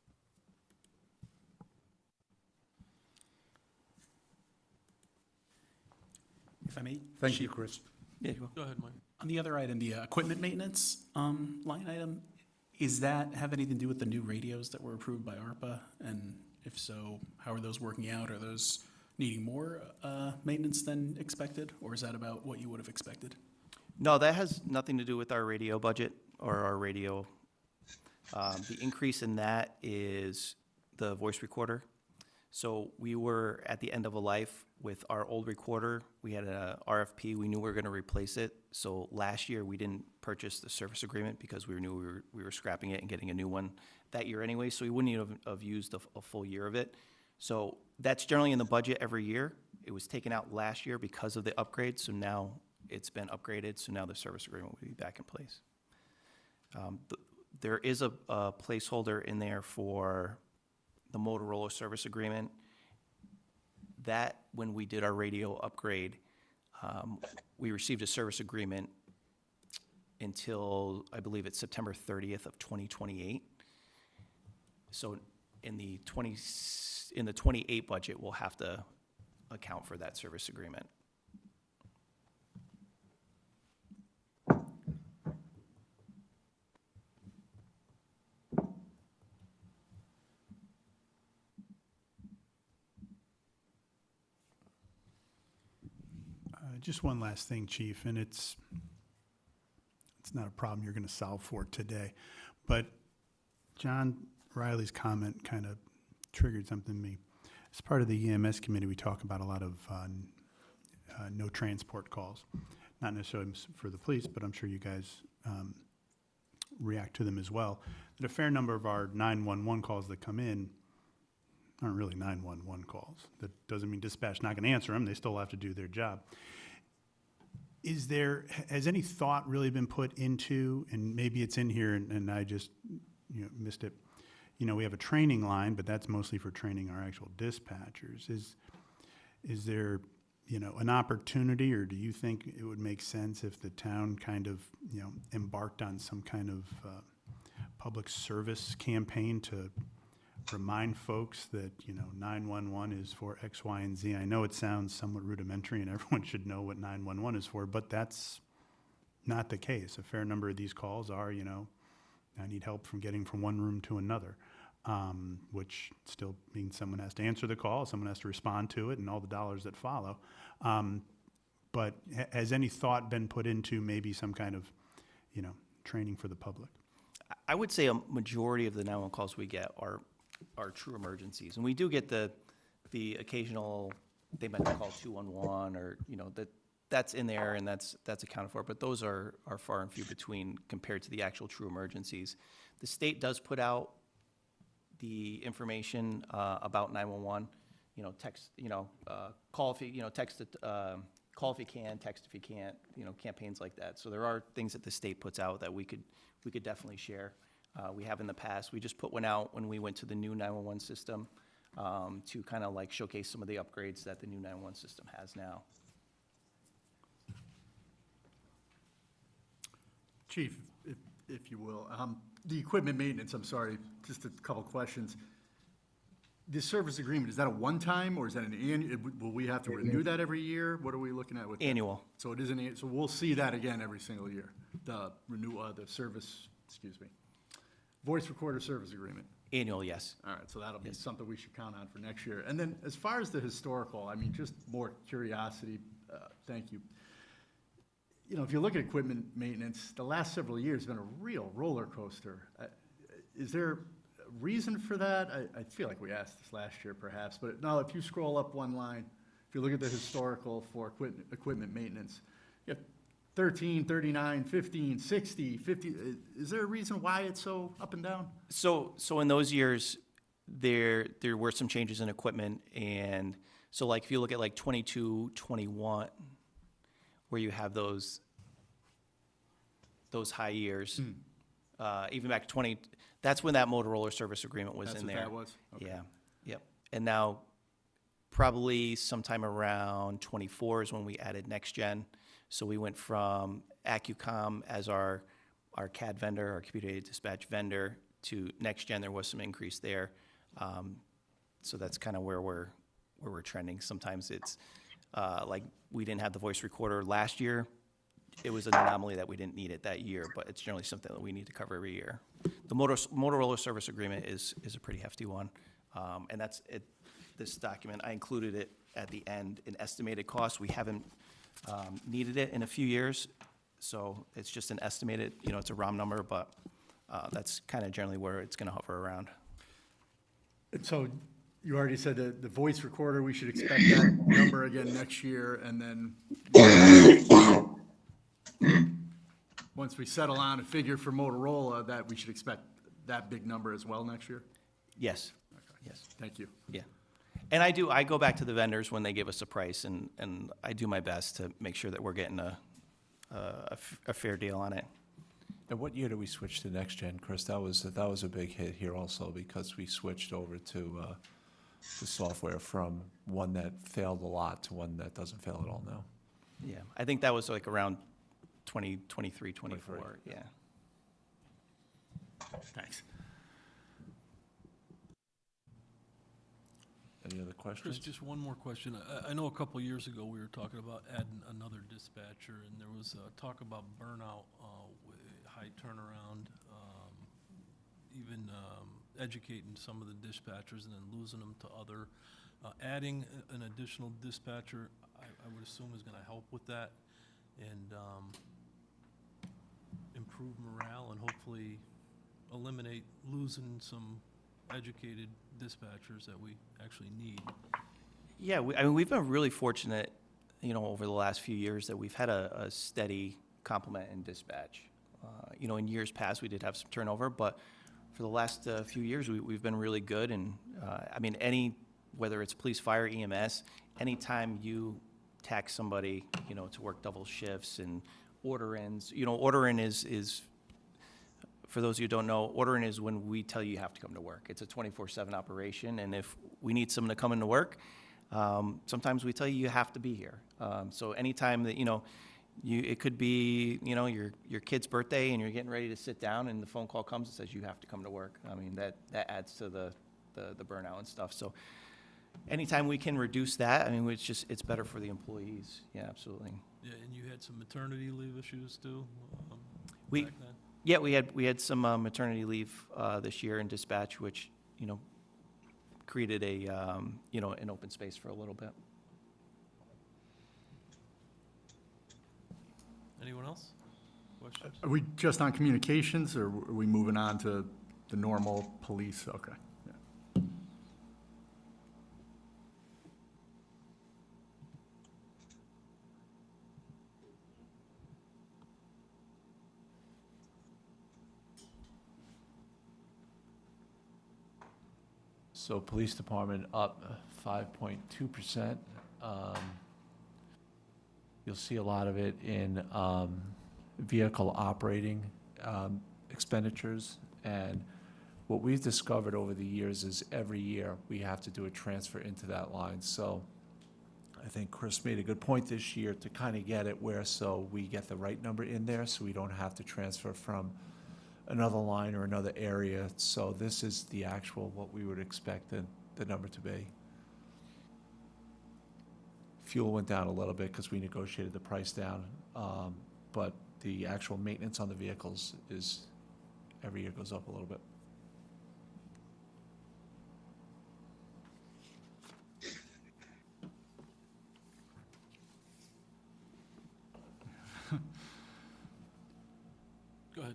If I may? Thank you, Chris. Yeah, Go ahead, Mike. on the other item, the equipment maintenance line item, is that have anything to do with the new radios that were approved by ARPA? And if so, how are those working out? Are those needing more maintenance than expected, or is that about what you would have expected? No, that has nothing to do with our radio budget or our radio. The increase in that is the voice recorder. So we were at the end of a life with our old recorder. We had a RFP. We knew we were going to replace it. So last year we didn't purchase the service agreement because we knew we were scrapping it and getting a new one that year anyway. So we wouldn't even have used a full year of it. So that's generally in the budget every year. It was taken out last year because of the upgrade. So now it's been upgraded. So now the service agreement will be back in place. There is a placeholder in there for the Motorola service agreement. That, when we did our radio upgrade, we received a service agreement until, I believe it's September 30th of 2028. So in the 28 budget, we'll have to account for that service agreement. Just one last thing, Chief, and it's not a problem you're going to solve for today, but John Riley's comment kind of triggered something in me. As part of the EMS committee, we talk about a lot of no transport calls, not necessarily for the police, but I'm sure you guys react to them as well. That a fair number of our 911 calls that come in aren't really 911 calls. That doesn't mean dispatch not going to answer them. They still have to do their job. Has any thought really been put into, and maybe it's in here and I just missed it, we have a training line, but that's mostly for training our actual dispatchers. Is there, an opportunity, or do you think it would make sense if the town kind of, embarked on some kind of public service campaign to remind folks that, 911 is for X, Y, and Z? I know it sounds somewhat rudimentary and everyone should know what 911 is for, but that's not the case. A fair number of these calls are, I need help from getting from one room to another, which still means someone has to answer the call, someone has to respond to it, and all the dollars that follow. But has any thought been put into maybe some kind of, training for the public? I would say a majority of the 911 calls we get are true emergencies. And we do get the occasional, they might call 211 or, that's in there and that's accounted for, but those are far and few between compared to the actual true emergencies. The state does put out the information about 911, text, call if you, text it, call if you can, text if you can't, campaigns like that. So there are things that the state puts out that we could definitely share. We have in the past. We just put one out when we went to the new 911 system to kind of like showcase some of the upgrades that the new 911 system has now. Chief, if you will, the equipment maintenance, I'm sorry, just a couple questions. This service agreement, is that a one-time or is that an annual? Will we have to renew that every year? What are we looking at with that? Annual. So it is so we'll see that again every single year, the service, excuse me. Voice recorder service agreement. Annual, yes. All right, so that'll be something we should count on for next year. And then as far as the historical, I mean, just more curiosity, thank you. You know, if you look at equipment maintenance, the last several years have been a real roller coaster. Is there a reason for that? I feel like we asked this last year perhaps, but now if you scroll up one line, if you look at the historical for equipment maintenance, you have 13, 39, 15, 60, 50. Is there a reason why it's so up and down? So in those years, there were some changes in equipment, and so like if you look at like 22, 21, where you have those high years, even back to 20, that's when that Motorola service agreement was That's in what there. that was? Okay. Yeah, yep. And now, probably sometime around 24 is when we added Next Gen. So we went from AccuCom as our CAD vendor, our computer-aided dispatch vendor, to Next Gen. There was some increase there. So that's kind of where we're trending. Sometimes it's like we didn't have the voice recorder last year. It was an anomaly that we didn't need it that year, but it's generally something that we need to cover every year. The Motorola service agreement is a pretty hefty one, and that's it. This document, I included it at the end, an estimated cost. We haven't needed it in a few years, so it's just an estimated, it's a round number, but that's kind of generally where it's going to hover around. And so you already said that the voice recorder, we should expect that number again next year, and then once we settle on a figure for Motorola, that we should expect that big number as well next year? Yes, yes, Thank you. yeah. And I go back to the vendors when they give us a price, and I do my best to make sure that we're getting a fair deal on it. And what year did we switch to Next Gen, Chris? That was a big hit here also, because we switched over to the software from one that failed a lot to one that doesn't fail at all now. Yeah, I think that was like around 2023, 24, yeah. Thanks. Any other Chris, questions? just one more question. I know a couple of years ago, we were talking about adding another dispatcher, and there was talk about burnout, with high turnaround, even educating some of the dispatchers and then losing them to other. Adding an additional dispatcher, I would assume is going to help with that and improve morale and hopefully eliminate losing some educated dispatchers that we actually need. Yeah, we've been really fortunate, over the last few years that we've had a steady complement in dispatch. In years past, we did have some turnover, but for the last few years, we've been really good. And, whether it's police, fire, EMS, anytime you tax somebody, to work double shifts and order-ins, order-in is, for those of you who don't know, ordering is when we tell you have to come to work. It's a 24/7 operation, and if we need someone to come into work, sometimes we tell you have to be here. So anytime that, it could be, your kid's birthday and you're getting ready to sit down and the phone call comes and says you have to come to work. That adds to the burnout and stuff. So anytime we can reduce that, it's better for the employees. Yeah, absolutely. Yeah, and you had some maternity leave issues too, We- back then? Yeah, we had some maternity leave this year in dispatch, which, created an open space for a little bit. Anyone else? Questions? Are we just on communications, or are we moving on to the normal police? Okay. Yeah. So police department up 5.2%. You'll see a lot of it in vehicle operating expenditures. And what we've discovered over the years is every year we have to do a transfer into that line. So I think Chris made a good point this year to kind of get it where so we get the right number in there so we don't have to transfer from another line or another area. So this is the actual, what we would expect the number to be. Fuel went down a little bit because we negotiated the price down, but the actual maintenance on the vehicles is, every year goes up a little bit.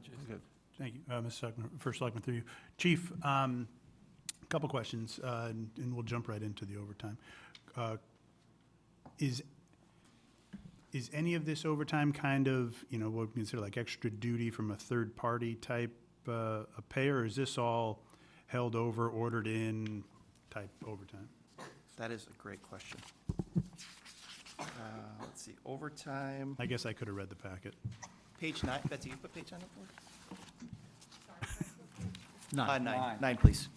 Jason. Good. Thank you, Mr. Selectman, First Selectman through you. Chief, couple questions, and we'll jump right into the overtime. Is any of this overtime kind of, what we consider like extra duty from a third-party type a payer, or is this all held over, ordered in type overtime? That is a great question. Let's see, overtime, I guess I could have read the packet. page 9, Betsy, you put page 9 up for? Nine. Nine, please.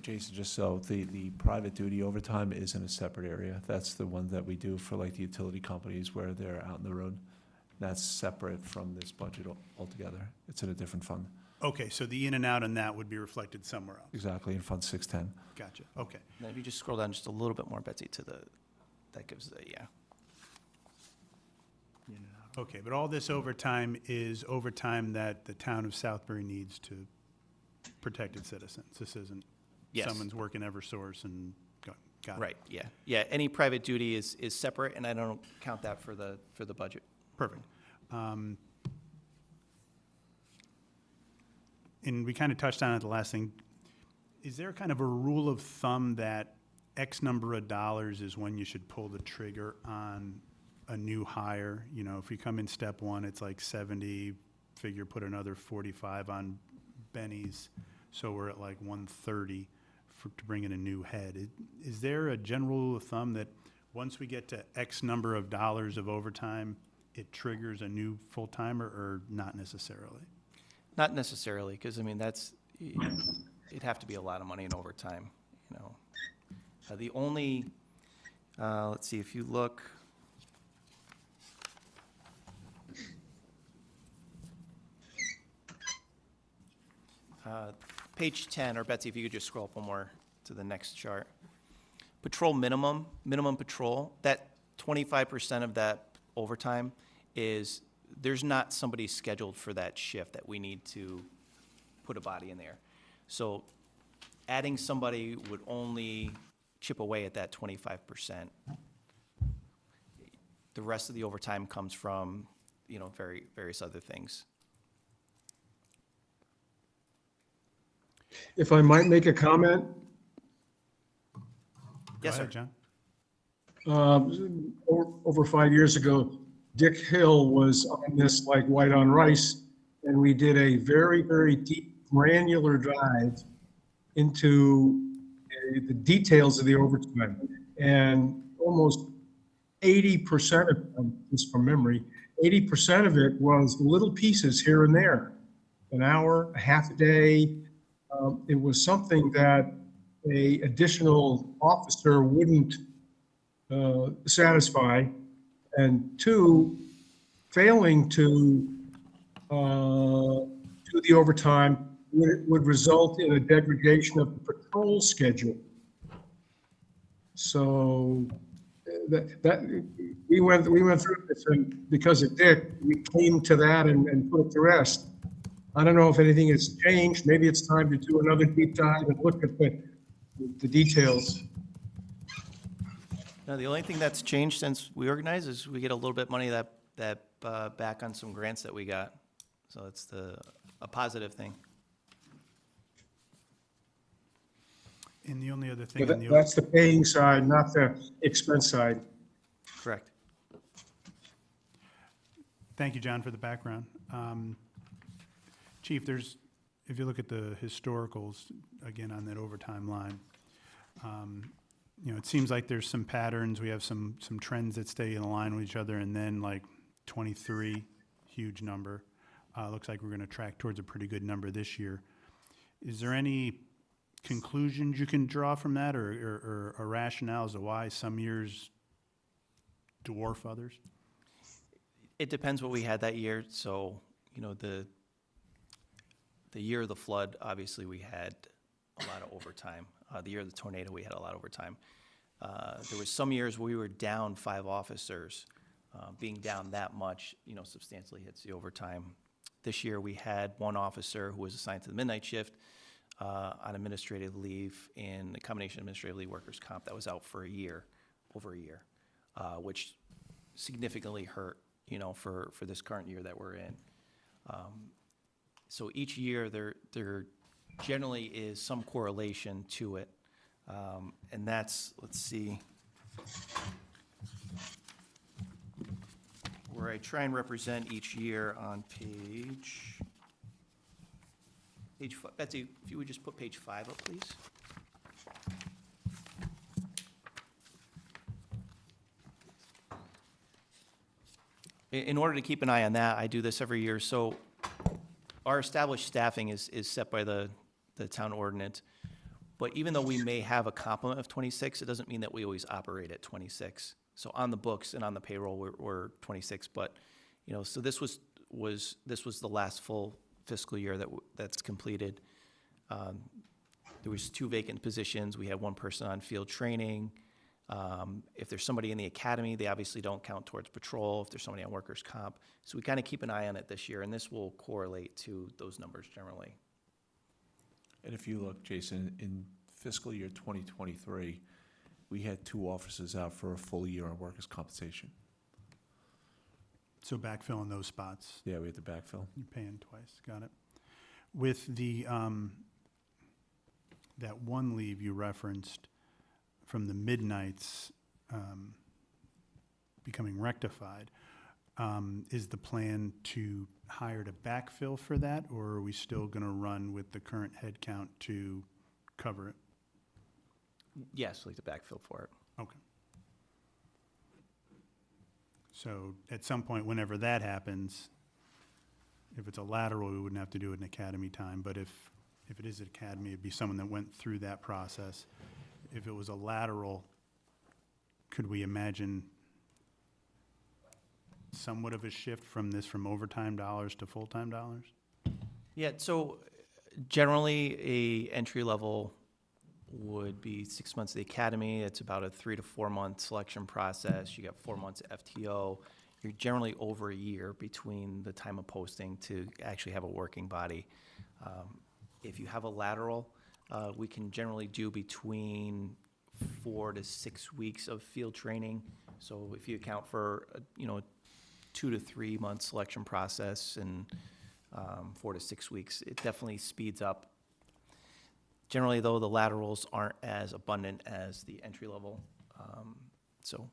Jason, just so, the private duty overtime is in a separate area. That's the one that we do for like the utility companies where they're out in the road. That's separate from this budget altogether. It's in a different fund. Okay, so the in and out on that would be reflected somewhere else. Exactly, in Fund 610. Gotcha, okay. Now, if you just scroll down just a little bit more, Betsy, to that gives the, yeah. Okay, but all this overtime is overtime that the town of Southbury needs to protect its citizens. This isn't Yes. someone's working Eversource and got it. Right, yeah. Yeah, any private duty is separate, and I don't count that for the budget. Perfect. And we kind of touched on it the last thing. Is there kind of a rule of thumb that X number of dollars is when you should pull the trigger on a new hire? If you come in step one, it's like 70, figure put another 45 on Benny's, so we're at like 130 to bring in a new head. Is there a general rule of thumb that once we get to X number of dollars of overtime, it triggers a new full-timer, or not necessarily? Not necessarily, because, I mean, it'd have to be a lot of money in overtime, The only, let's see, if you look, page 10, or Betsy, if you could just scroll up one more to the next chart. Patrol minimum patrol, that 25% of that overtime is, there's not somebody scheduled for that shift that we need to put a body in there. So adding somebody would only chip away at that 25%. The rest of the overtime comes from, various other things. If I might make a comment, Yes, Go sir. ahead, John. over 5 years ago, Dick Hill was on this like white on rice, and we did a very, very deep granular dive into the details of the overtime. And almost 80% of them, just from memory, 80% of it was little pieces here and there. An hour, a half a day. It was something that a additional officer wouldn't satisfy. And two, failing to do the overtime would result in a degradation of the patrol schedule. So we went through this, and because of Dick, we came to that and put it to rest. I don't know if anything has changed. Maybe it's time to do another deep dive and look at the details. No, the only thing that's changed since we organized is we get a little bit money that back on some grants that we got. So it's a positive thing. And the only other thing, So that's the paying side, not the expense side. Correct. thank you, John, for the background. Chief, if you look at the historicals, again, on that overtime line, it seems like there's some patterns. We have some trends that stay in line with each other, and then like 23, huge number. Looks like we're going to track towards a pretty good number this year. Is there any conclusions you can draw from that, or a rationale as to why some years dwarf others? It depends what we had that year. So, the year of the flood, obviously, we had a lot of overtime. The year of the tornado, we had a lot of overtime. There was some years where we were down 5 officers. Being down that much, substantially hits the overtime. This year, we had 1 officer who was assigned to the midnight shift on administrative leave, in a combination of administrative leave, workers' comp, that was out for over a year, which significantly hurt, for this current year that we're in. So each year, there generally is some correlation to it. And that's, let's see, where I try and represent each year on page, Betsy, if you would just put page 5 up, please. In order to keep an eye on that, I do this every year. So our established staffing is set by the town ordinance. But even though we may have a complement of 26, it doesn't mean that we always operate at 26. So on the books and on the payroll, we're 26. But, you know, so this was the last full fiscal year that's completed. There was 2 vacant positions. We had 1 person on field training. If there's somebody in the academy, they obviously don't count towards patrol. If there's somebody on workers' comp. So we kind of keep an eye on it this year, and this will correlate to those numbers generally. And if you look, Jason, in fiscal year 2023, we had 2 officers out for a full year on workers' compensation. So backfilling those spots. Yeah, we had to backfill. You're paying twice, got it. With the, that one leave you referenced from the midnights becoming rectified, is the plan to hire to backfill for that, or are we still gonna run with the current headcount to cover it? Yes, like the backfill for it. Okay. So at some point, whenever that happens, if it's a lateral, we wouldn't have to do it in academy time, but if it is an academy, it'd be someone that went through that process. If it was a lateral, could we imagine somewhat of a shift from overtime dollars to full-time dollars? Yeah, so generally, a entry level would be 6 months of the academy. It's about a 3 to 4 month selection process. You got 4 months of FTO. You're generally over a year between the time of posting to actually have a working body. If you have a lateral, we can generally do between 4 to 6 weeks of field training. So if you account for, 2 to 3 month selection process and 4 to 6 weeks, it definitely speeds up. Generally, though, the laterals aren't as abundant as the entry level. So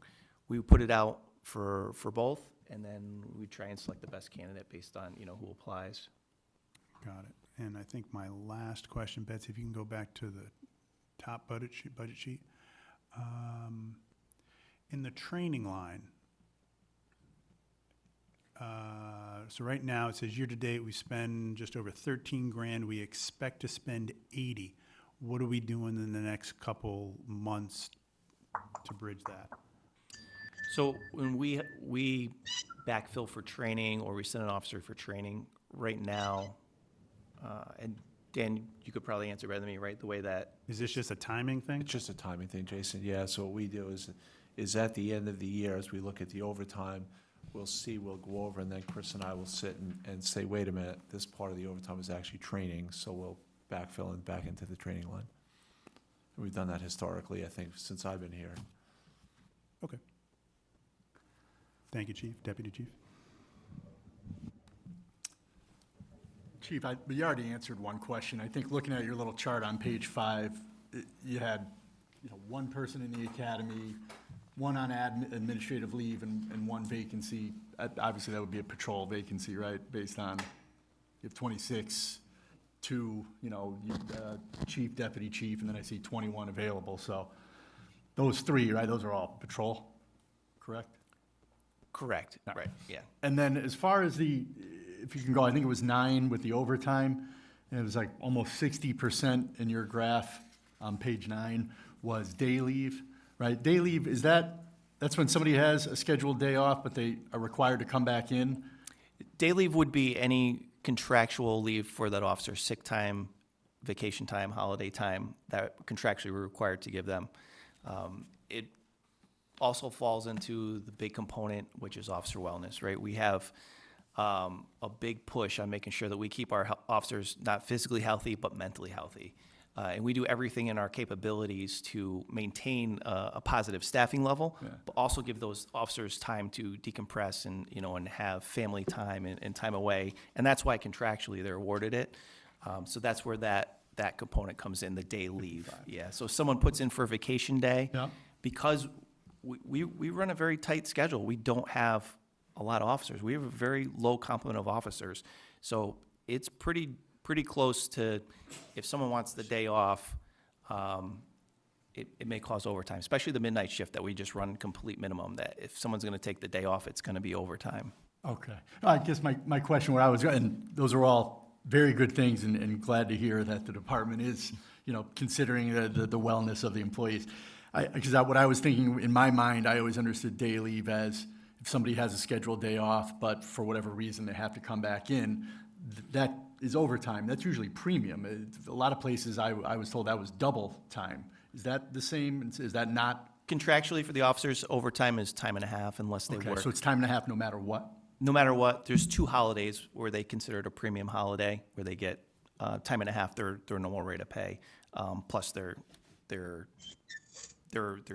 we put it out for both, and then we try and select the best candidate based on, who applies. Got it. And I think my last question, Betsy, if you can go back to the top budget sheet. In the training line, so right now it says year-to-date we spend just over 13 grand. We expect to spend 80. What are we doing in the next couple months to bridge that? So when we backfill for training or we send an officer for training, right now, and Dan, you could probably answer better than me, right? The way that. Is this just a timing thing? It's just a timing thing, Jason. Yeah, so what we do is at the end of the year, as we look at the overtime, we'll go over, and then Chris and I will sit and say, wait a minute, this part of the overtime is actually training, so we'll backfill and back into the training line. And we've done that historically, I think, since I've been here. Okay. Thank you, Chief, Deputy Chief. Chief, you already answered one question. I think looking at your little chart on page 5, you had, 1 person in the academy, 1 on administrative leave, and 1 vacancy. Obviously, that would be a patrol vacancy, right? Based on, you have 26, 2, chief, deputy chief, and then I see 21 available. So those 3, right, those are all patrol, correct? Correct, right, yeah. And then as far as if you can go, I think it was 9 with the overtime, and it was like almost 60% in your graph on page 9 was day leave, right? Day leave, that's when somebody has a scheduled day off, but they are required to come back in? Day leave would be any contractual leave for that officer, sick time, vacation time, holiday time, that contractually we're required to give them. It also falls into the big component, which is officer wellness, right? We have a big push on making sure that we keep our officers not physically healthy, but mentally healthy. And we do everything in our capabilities to maintain a positive staffing level, but also give those officers time to decompress and, and have family time and time away. And that's why contractually they're awarded it. So that's where that component comes in, the day leave. Yeah, so if someone puts in for a vacation day, because we run a very tight schedule, we don't have a lot of officers. We have a very low complement of officers. So it's pretty close to, if someone wants the day off, it may cause overtime, especially the midnight shift that we just run complete minimum, that if someone's gonna take the day off, it's gonna be overtime. Okay. I guess my question where I was, and those are all very good things, and glad to hear that the department is, considering the wellness of the employees. Because what I was thinking in my mind, I always understood day leave as if somebody has a scheduled day off, but for whatever reason they have to come back in, that is overtime. That's usually premium. A lot of places I was told that was double time. Is that the same? Is that not? Contractually for the officers, overtime is time and a half unless they Okay, work. so it's time and a half no matter what? No matter what, there's 2 holidays where they consider it a premium holiday, where they get time and a half, their normal rate of pay, plus their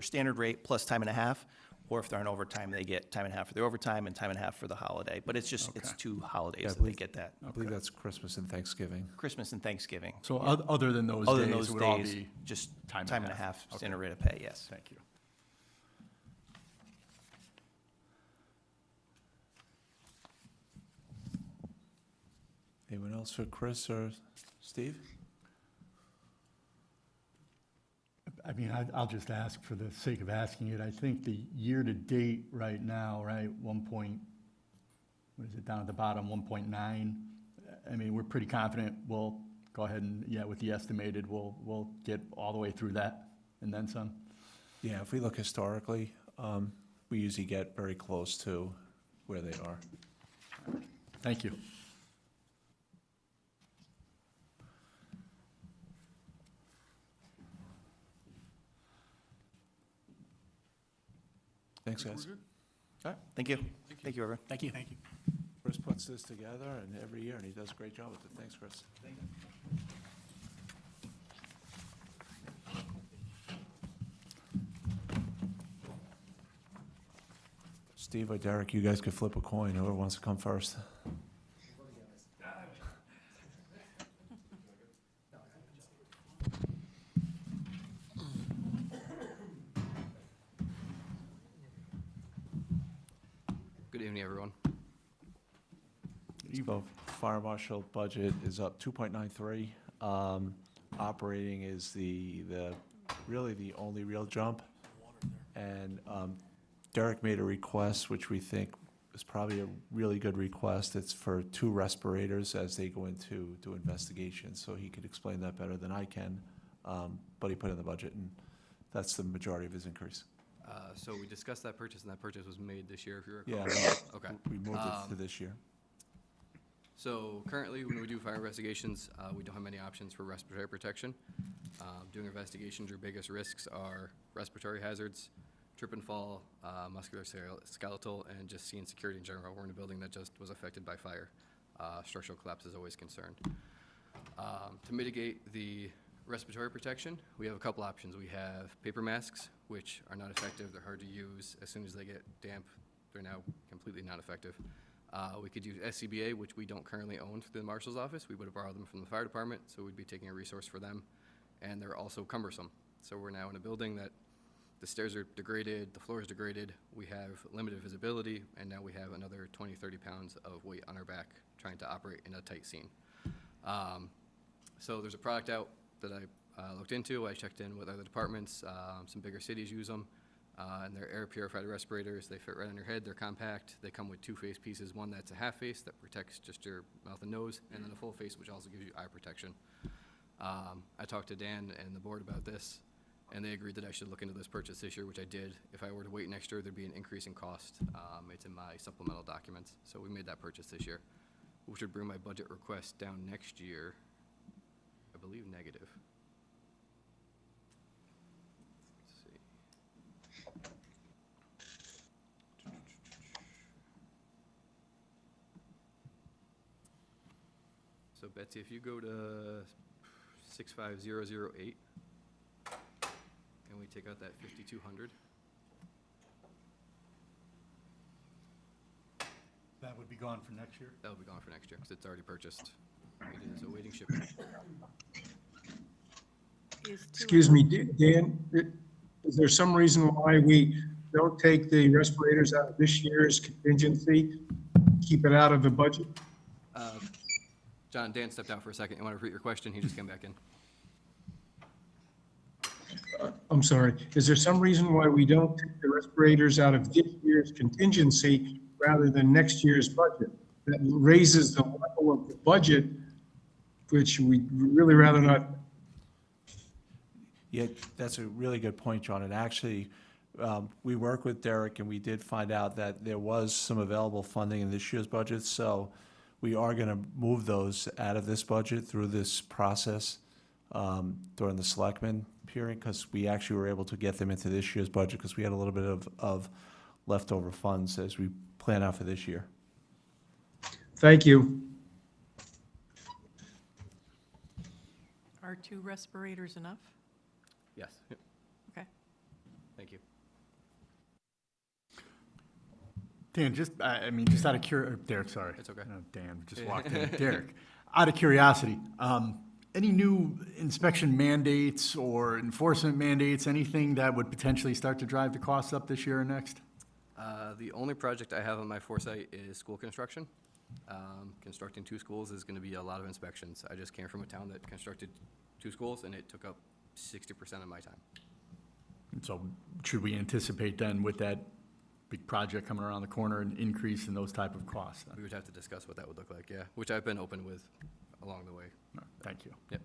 standard rate plus time and a half, or if they're on overtime, they get time and a half for their overtime and time and a half for the holiday. But it's just, it's 2 holidays Yeah, I that they believe- get that. I believe that's Christmas and Thanksgiving. Christmas and Thanksgiving. So Yeah. other than those Other than days, those it would all days, be just time time and and a a half. half Okay. standard rate of pay, yes. Thank you. Anyone else for Chris or Steve? I mean, I'll just ask for the sake of asking it. I think the year-to-date right now, right, what is it, down at the bottom, 1.9? I mean, we're pretty confident we'll go ahead and, with the estimated, we'll get all the way through that and then some. Yeah, if we look historically, we usually get very close to where they are. Thank you. Thanks, guys. All right, thank you. Thank you, everyone. Thank you. Chris puts this together and every year, and he does a great job with it. Thanks, Chris. Steve or Derek, you guys could flip a coin. Whoever wants to come first. Good evening, everyone. So fire marshal budget is up 2.93. Operating is really the only real jump. And Derek made a request, which we think is probably a really good request. It's for 2 respirators as they go into do investigations. So he could explain that better than I can. But he put it in the budget, and that's the majority of his increase. So we discussed that purchase, and that purchase was made this year, if you recall. Yeah, Okay. we moved it to this year. So currently, when we do fire investigations, we don't have many options for respiratory protection. Doing investigations, your biggest risks are respiratory hazards, trip and fall, musculoskeletal, and just seeing security in general. We're in a building that just was affected by fire. Structural collapse is always concerned. To mitigate the respiratory protection, we have a couple options. We have paper masks, which are not effective. They're hard to use. As soon as they get damp, they're now completely not effective. We could use SCBA, which we don't currently own through the marshal's office. We would have borrowed them from the fire department, so we'd be taking a resource for them. And they're also cumbersome. So we're now in a building that the stairs are degraded, the floor is degraded, we have limited visibility, and now we have another 20, 30 pounds of weight on our back trying to operate in a tight scene. So there's a product out that I looked into. I checked in with other departments. Some bigger cities use them. And they're air purified respirators. They fit right on your head. They're compact. They come with 2 face pieces. One that's a half face that protects just your mouth and nose, and then a full face, which also gives you eye protection. I talked to Dan and the board about this, and they agreed that I should look into this purchase this year, which I did. If I were to wait next year, there'd be an increase in cost. It's in my supplemental documents. So we made that purchase this year, which would bring my budget request down next year, I believe, negative. So Betsy, if you go to 65008. And we take out that 5,200. That would be gone for next year? That'll be gone for next year, because it's already purchased. It is awaiting shipment. Excuse me, Dan, is there some reason why we don't take the respirators out of this year's contingency, keep it out of the budget? John, Dan stepped out for a second. You want to repeat your question? He just came back in. I'm sorry, is there some reason why we don't take the respirators out of this year's contingency rather than next year's budget? That raises the level of the budget, which we really rather not. Yeah, that's a really good point, John. And actually, we worked with Derek and we did find out that there was some available funding in this year's budget. So we are going to move those out of this budget through this process during the selectmen period, because we actually were able to get them into this year's budget because we had a little bit of leftover funds as we plan out for this year. Thank you. Are 2 respirators enough? Yes. Yep. Okay. Thank you. Dan, just out of Derek, sorry. It's okay. Dan just walked in. Derek, out of curiosity, any new inspection mandates or enforcement mandates, anything that would potentially start to drive the costs up this year or next? The only project I have on my foresight is school construction. Constructing 2 schools is going to be a lot of inspections. I just came from a town that constructed 2 schools, and it took up 60% of my time. So should we anticipate then with that big project coming around the corner, an increase in those type of costs then? We would have to discuss what that would look like, yeah, which I've been open with along the way. No, thank you. Yep.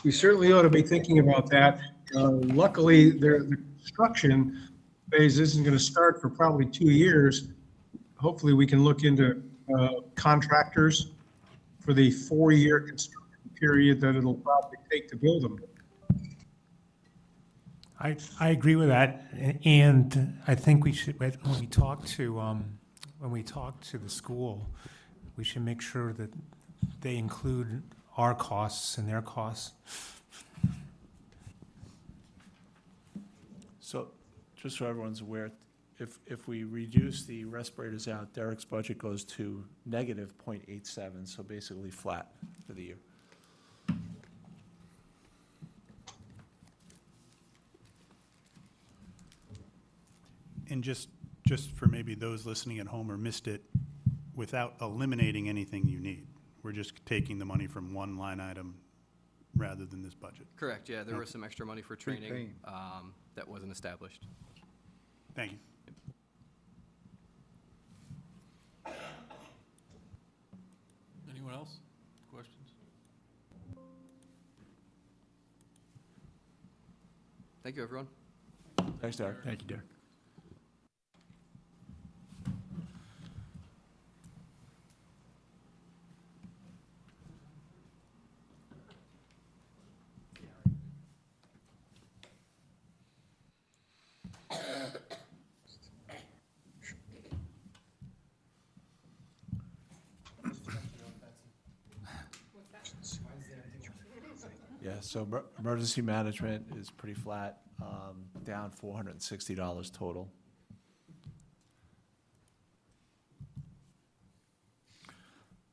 We certainly ought to be thinking about that. Luckily, the construction phase isn't going to start for probably 2 years. Hopefully, we can look into contractors for the 4-year construction period that it'll probably take to build them. I agree with that, and I think we should, when we talk to the school, we should make sure that they include our costs and their costs. So, just so everyone's aware, if we reduce the respirators out, Derek's budget goes to negative 0.87, so basically flat for the year. And just for maybe those listening at home or missed it, without eliminating anything you need, we're just taking the money from one line item rather than this budget. Correct, yeah, there was Okay. some extra money for training that wasn't established. Thank you. Anyone else? Questions? Thank you, everyone. Thanks, Derek. Thank you, Derek. Yeah, so emergency management is pretty flat, down $460 total.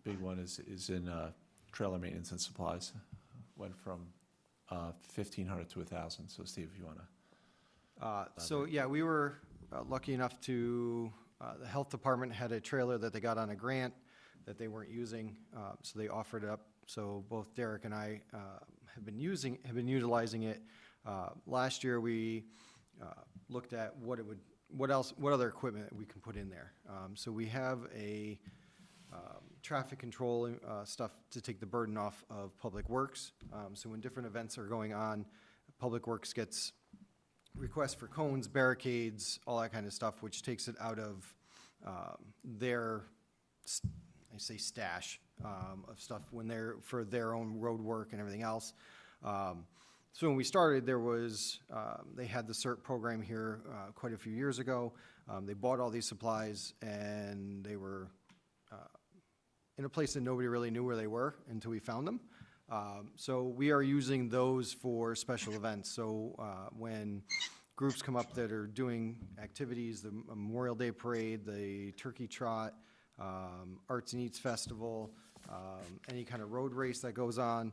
Big one is in trailer maintenance and supplies. Went from 1,500 to 1,000. So Steve, if you want to. So, yeah, we were lucky enough to, the health department had a trailer that they got on a grant that they weren't using, so they offered it up. So both Derek and I have been utilizing it. Last year, we looked at what other equipment we can put in there. So we have a traffic control stuff to take the burden off of Public Works. So when different events are going on, Public Works gets requests for cones, barricades, all that kind of stuff, which takes it out of their, I say stash of stuff when they're for their own road work and everything else. So when we started, there was, they had the CERT program here quite a few years ago. They bought all these supplies and they were in a place that nobody really knew where they were until we found them. So we are using those for special events. So when groups come up that are doing activities, the Memorial Day Parade, the Turkey Trot, Arts and Eats Festival, any kind of road race that goes on,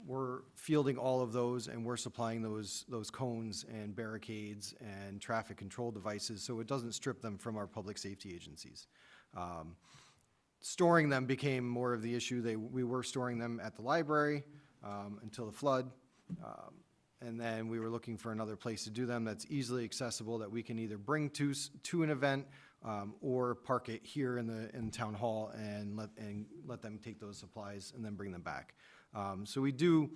we're fielding all of those, and we're supplying those cones and barricades and traffic control devices, so it doesn't strip them from our public safety agencies. Storing them became more of the issue. We were storing them at the library until the flood, and then we were looking for another place to do them that's easily accessible, that we can either bring to an event or park it here in town hall and let them take those supplies and then bring them back. So we do,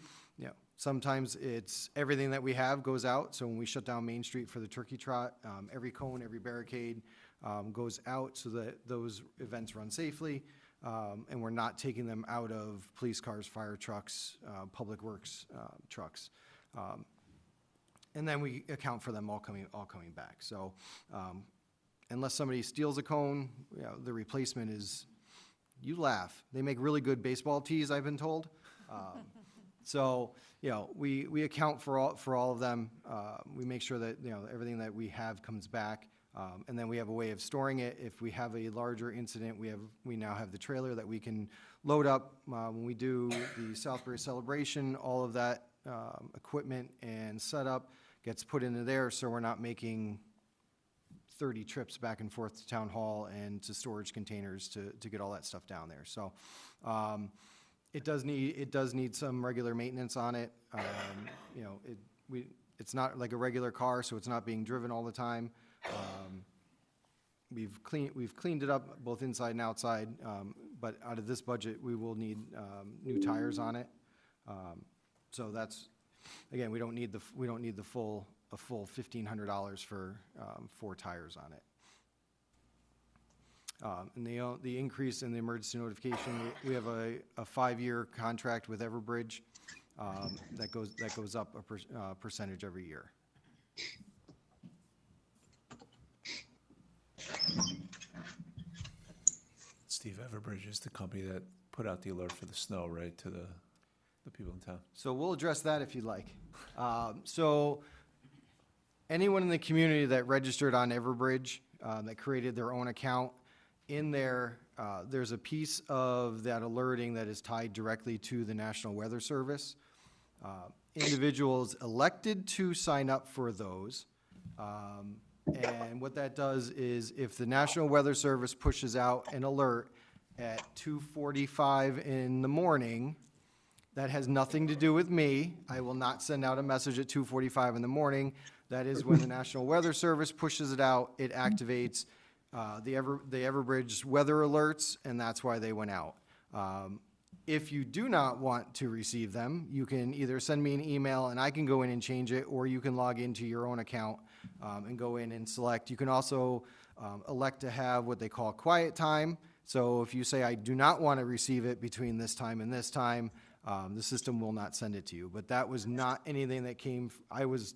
sometimes it's everything that we have goes out. So when we shut down Main Street for the Turkey Trot, every cone, every barricade goes out so that those events run safely. And we're not taking them out of police cars, fire trucks, public works trucks. And then we account for them all coming back. So unless somebody steals a cone, the replacement is, you laugh. They make really good baseball tees, I've been told. So, we account for all of them. We make sure that, everything that we have comes back. And then we have a way of storing it. If we have a larger incident, we now have the trailer that we can load up. When we do the Southbury celebration, all of that equipment and setup gets put into there, so we're not making 30 trips back and forth to town hall and to storage containers to get all that stuff down there. So it does need some regular maintenance on it. It's not like a regular car, so it's not being driven all the time. We've cleaned it up both inside and outside, but out of this budget, we will need new tires on it. So that's, again, we don't need the full $1,500 for 4 tires on it. And the increase in the emergency notification, we have a 5-year contract with Everbridge that goes up a percentage every year. Steve, Everbridge is the company that put out the alert for the snow, right, to the people in town? So we'll address that if you'd like. So anyone in the community that registered on Everbridge, that created their own account, in there, there's a piece of that alerting that is tied directly to the National Weather Service. Individuals elected to sign up for those. And what that does is if the National Weather Service pushes out an alert at 2:45 in the morning, that has nothing to do with me. I will not send out a message at 2:45 in the morning. That is when the National Weather Service pushes it out, it activates the Everbridge weather alerts, and that's why they went out. If you do not want to receive them, you can either send me an email and I can go in and change it, or you can log into your own account and go in and select. You can also elect to have what they call quiet time. So if you say, I do not want to receive it between this time and this time, the system will not send it to you. But that was not anything that came, I was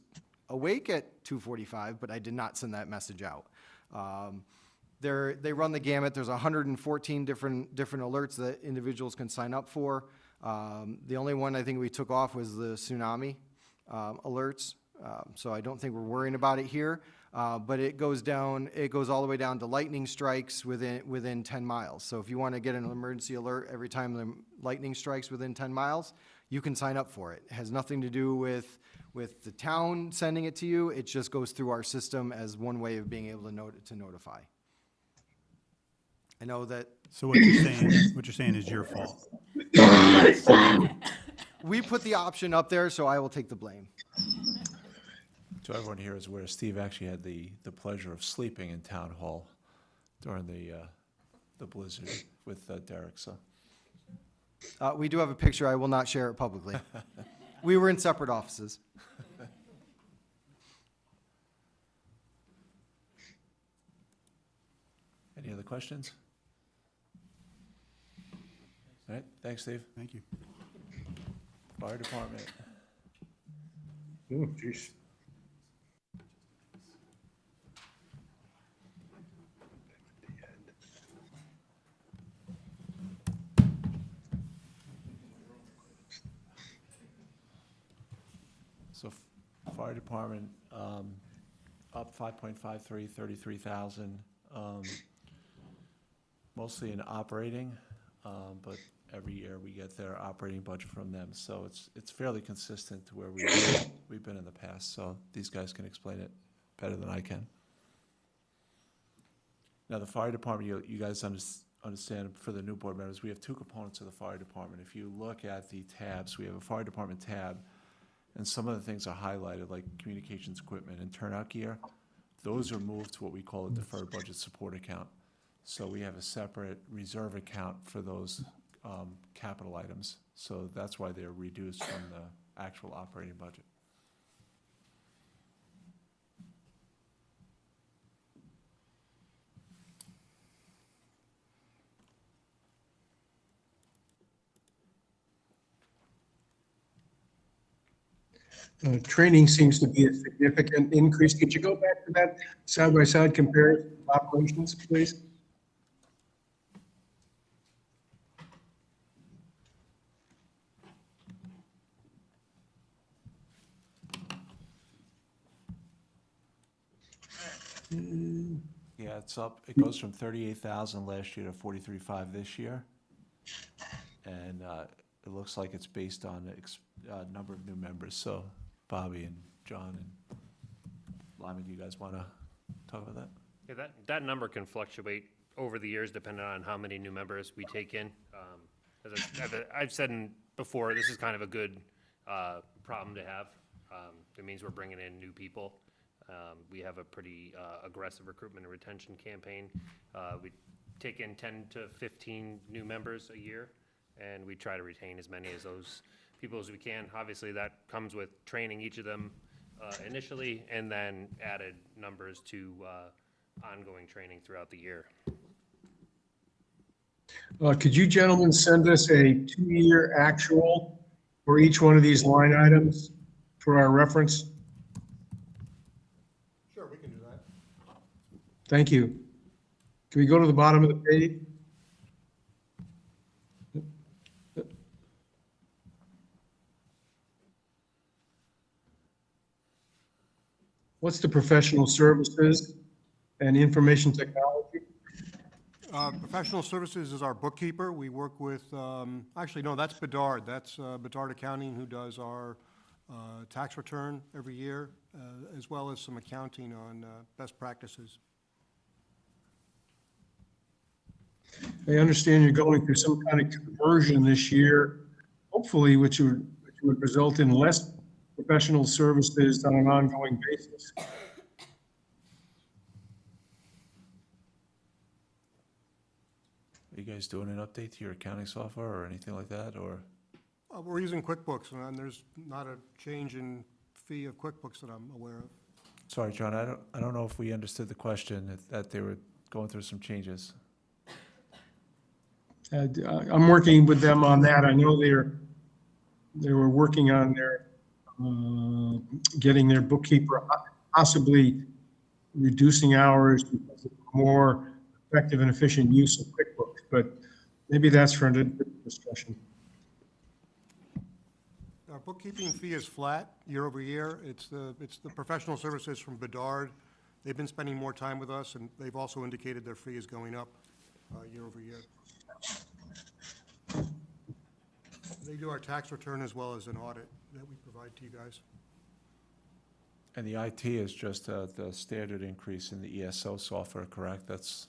awake at 2:45, but I did not send that message out. They run the gamut. There's 114 different alerts that individuals can sign up for. The only one I think we took off was the tsunami alerts. So I don't think we're worrying about it here. But it goes all the way down to lightning strikes within 10 miles. So if you want to get an emergency alert every time the lightning strikes within 10 miles, you can sign up for it. It has nothing to do with the town sending it to you. It just goes through our system as one way of being able to notify. I know that. So what you're saying is your fault. We put the option up there, so I will take the blame. So everyone here is aware, Steve actually had the pleasure of sleeping in town hall during the blizzard with Derek, so. We do have a picture. I will not share it publicly. We were in separate offices. Any other questions? All right, thanks, Steve. Thank you. Fire department. Oh, jeez. So fire department, up 5.53, 33,000, mostly in operating, but every year we get their operating budget from them. So it's fairly consistent to where we've been in the past. So these guys can explain it better than I can. Now, the fire department, you guys understand, for the new board members, we have two components of the fire department. If you look at the tabs, we have a fire department tab, and some of the things are highlighted, like communications equipment and turnout gear. Those are moved to what we call a deferred budget support account. So we have a separate reserve account for those capital items. So that's why they're reduced from the actual operating budget. Training seems to be a significant increase. Could you go back to that side-by-side comparison of operations, please? Yeah, it's up, it goes from 38,000 last year to 43.5 this year. And it looks like it's based on the number of new members. So Bobby and John and Lyman, do you guys want to talk about that? Yeah, that number can fluctuate over the years depending on how many new members we take in. As I've said before, this is kind of a good problem to have. It means we're bringing in new people. We have a pretty aggressive recruitment and retention campaign. We take in 10 to 15 new members a year, and we try to retain as many of those people as we can. Obviously, that comes with training each of them initially, and then added numbers to ongoing training throughout the year. Could you gentlemen send us a 2-year actual for each one of these line items for our reference? Sure, we can do that. Thank you. Can we go to the bottom of the page? What's the professional services and information technology? Professional services is our bookkeeper. We work with, actually, no, that's Bedard. That's Bedard Accounting, who does our tax return every year, as well as some accounting on best practices. I understand you're going through some kind of conversion this year, hopefully, which would result in less professional services on an ongoing basis. Are you guys doing an update to your accounting software or anything like that, or? We're using QuickBooks, and there's not a change in fee of QuickBooks that I'm aware of. Sorry, John, I don't know if we understood the question, that they were going through some changes. I'm working with them on that. I know they were working on their getting their bookkeeper, possibly reducing hours because of more effective and efficient use of QuickBooks, but maybe that's for another discussion. Our bookkeeping fee is flat year over year. It's the professional services from Bedard. They've been spending more time with us, and they've also indicated their fee is going up year over year. They do our tax return as well as an audit that we provide to you guys. And the IT is just the standard increase in the ESO software, correct? That's.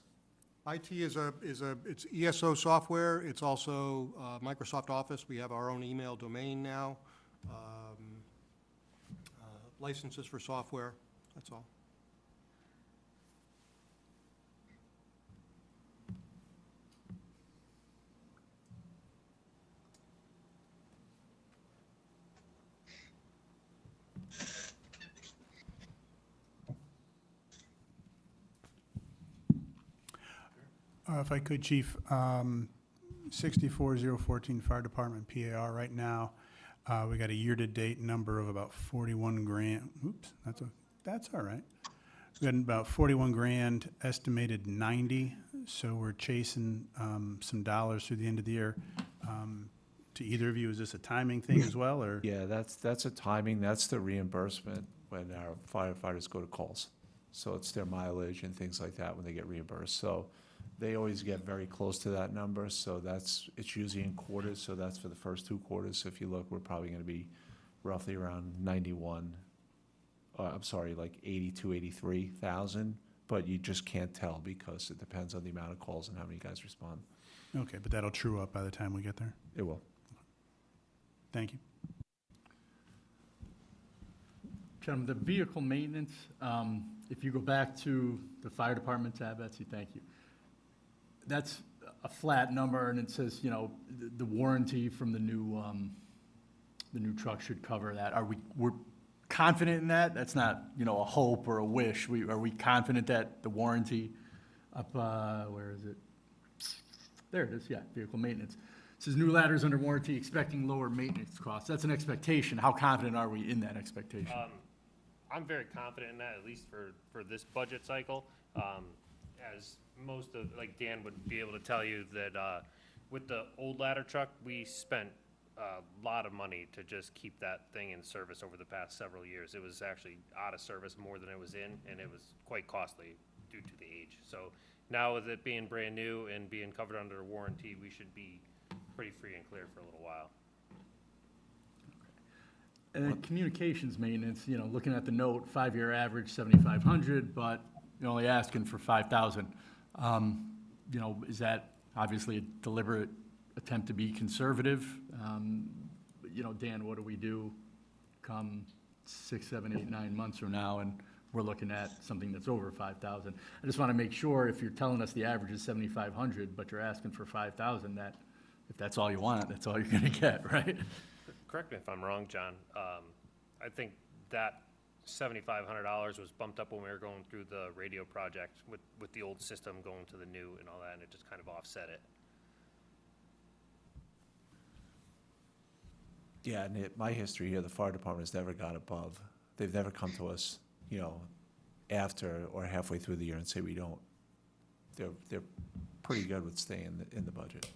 IT it's ESO software. It's also Microsoft Office. We have our own email domain now. Licenses for software, that's all. If I could, Chief, 64014 Fire Department PAR right now. We got a year-to-date number of about 41 grand. Oops, that's all right. We got about 41 grand, estimated 90. So we're chasing some dollars through the end of the year. to either of you? Is this a timing thing as well, or? Yeah, that's a timing, that's the reimbursement when our firefighters go to calls. So it's their mileage and things like that when they get reimbursed. So they always get very close to that number, so it's usually in quarters, so that's for the first 2 quarters. So if you look, we're probably gonna be roughly around 91, like 82, 83,000, but you just can't tell because it depends on the amount of calls and how many guys respond. Okay, but that'll true up by the time we get there? It will. Thank you. Gentlemen, the vehicle maintenance, if you go back to the fire department tab, Betsy, thank you. That's a flat number, and it says, you know, the warranty from the new truck should cover that. We're confident in that? That's not, you know, a hope or a wish. Are we confident that the warranty up, where is it? There it is, yeah, vehicle maintenance. It says new ladders under warranty, expecting lower maintenance costs. That's an expectation. How confident are we in that expectation? I'm very confident in that, at least for this budget cycle. As most of, like Dan would be able to tell you that with the old ladder truck, we spent a lot of money to just keep that thing in service over the past several years. It was actually out of service more than it was in, and it was quite costly due to the age. So now with it being brand new and being covered under a warranty, we should be pretty free and clear for a little while. And then communications maintenance, you know, looking at the note, 5-year average, 7,500, but you're only asking for 5,000. You know, is that obviously a deliberate attempt to be conservative? You know, Dan, what do we do come 6, 7, 8, 9 months from now, and we're looking at something that's over 5,000? I just want to make sure, if you're telling us the average is 7,500, but you're asking for 5,000, that if that's all you want, that's all you're going to get, right? Correct me if I'm wrong, John. I think that $7,500 was bumped up when we were going through the radio project with the old system going to the new and all that, and it just kind of offset it. Yeah, and my history here, the fire department has never got above. They've never come to us, you know, after or halfway through the year and say we don't. They're pretty good with staying in the budget.